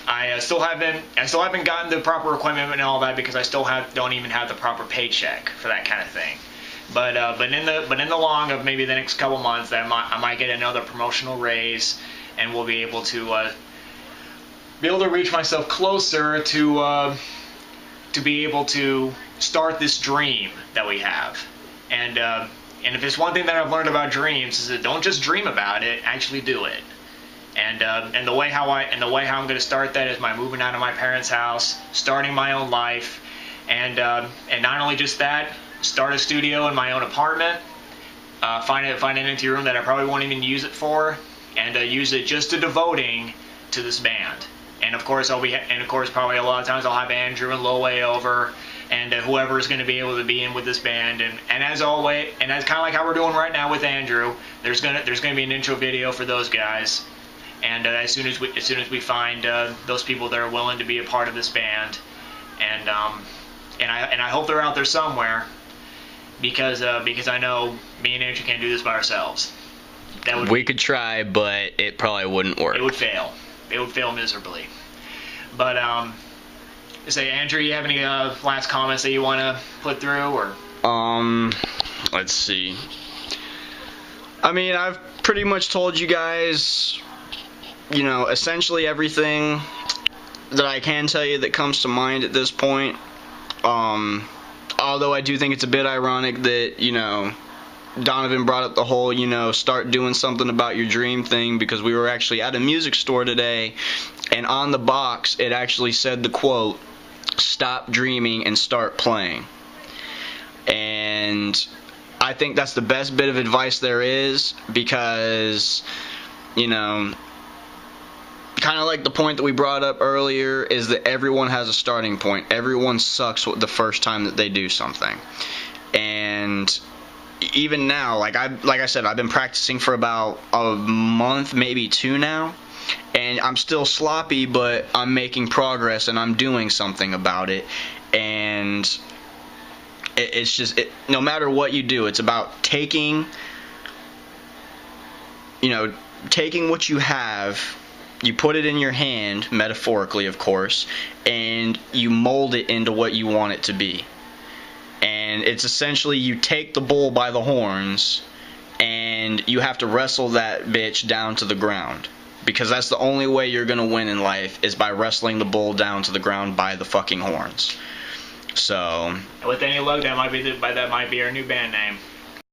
I still haven't gotten the proper equipment and all that because I still don't even have the proper paycheck for that kind of thing. But in the long of maybe the next couple months, I might get another promotional raise, and we'll be able to reach myself closer to be able to start this dream that we have. And if there's one thing that I've learned about dreams is that don't just dream about it, actually do it. And the way how I'm going to start that is by moving out of my parents' house, starting my own life, and not only just that, start a studio in my own apartment, find an empty room that I probably won't even use it for, and use it just to devoting to this band. And of course probably a lot of times I'll have Andrew and Loway over, and whoever is going to be able to be in with this band. And as always, and that's kind of like how we're doing right now with Andrew. There's gonna be an intro video for those guys. And as soon as we find those people that are willing to be a part of this band, and I hope they're out there somewhere, because I know me and Andrew can't do this by ourselves. We could try, but it probably wouldn't work. It would fail. It would fail miserably. But say, Andrew, you have any last comments that you want to put through, or? Let's see. I mean, I've pretty much told you guys, essentially everything that I can tell you that comes to mind at this point. Although I do think it's a bit ironic that, Donovan brought up the whole, start doing something about your dream thing, because we were actually at a music store today, and on the box it actually said the quote, "Stop dreaming and start playing." And I think that's the best bit of advice there is, because, kind of like the point that we brought up earlier, is that everyone has a starting point. Everyone sucks the first time that they do something. And even now, like I said, I've been practicing for about a month, maybe 2 now, and I'm still sloppy, but I'm making progress and I'm doing something about it. And it's just, no matter what you do, it's about taking what you have, you put it in your hand, metaphorically of course, and you mold it into what you want it to be. And it's essentially, you take the bull by the horns and you have to wrestle that bitch down to the ground. Because that's the only way you're going to win in life, is by wrestling the bull down to the ground by the fucking horns. So, with any luck, that might be our new band name.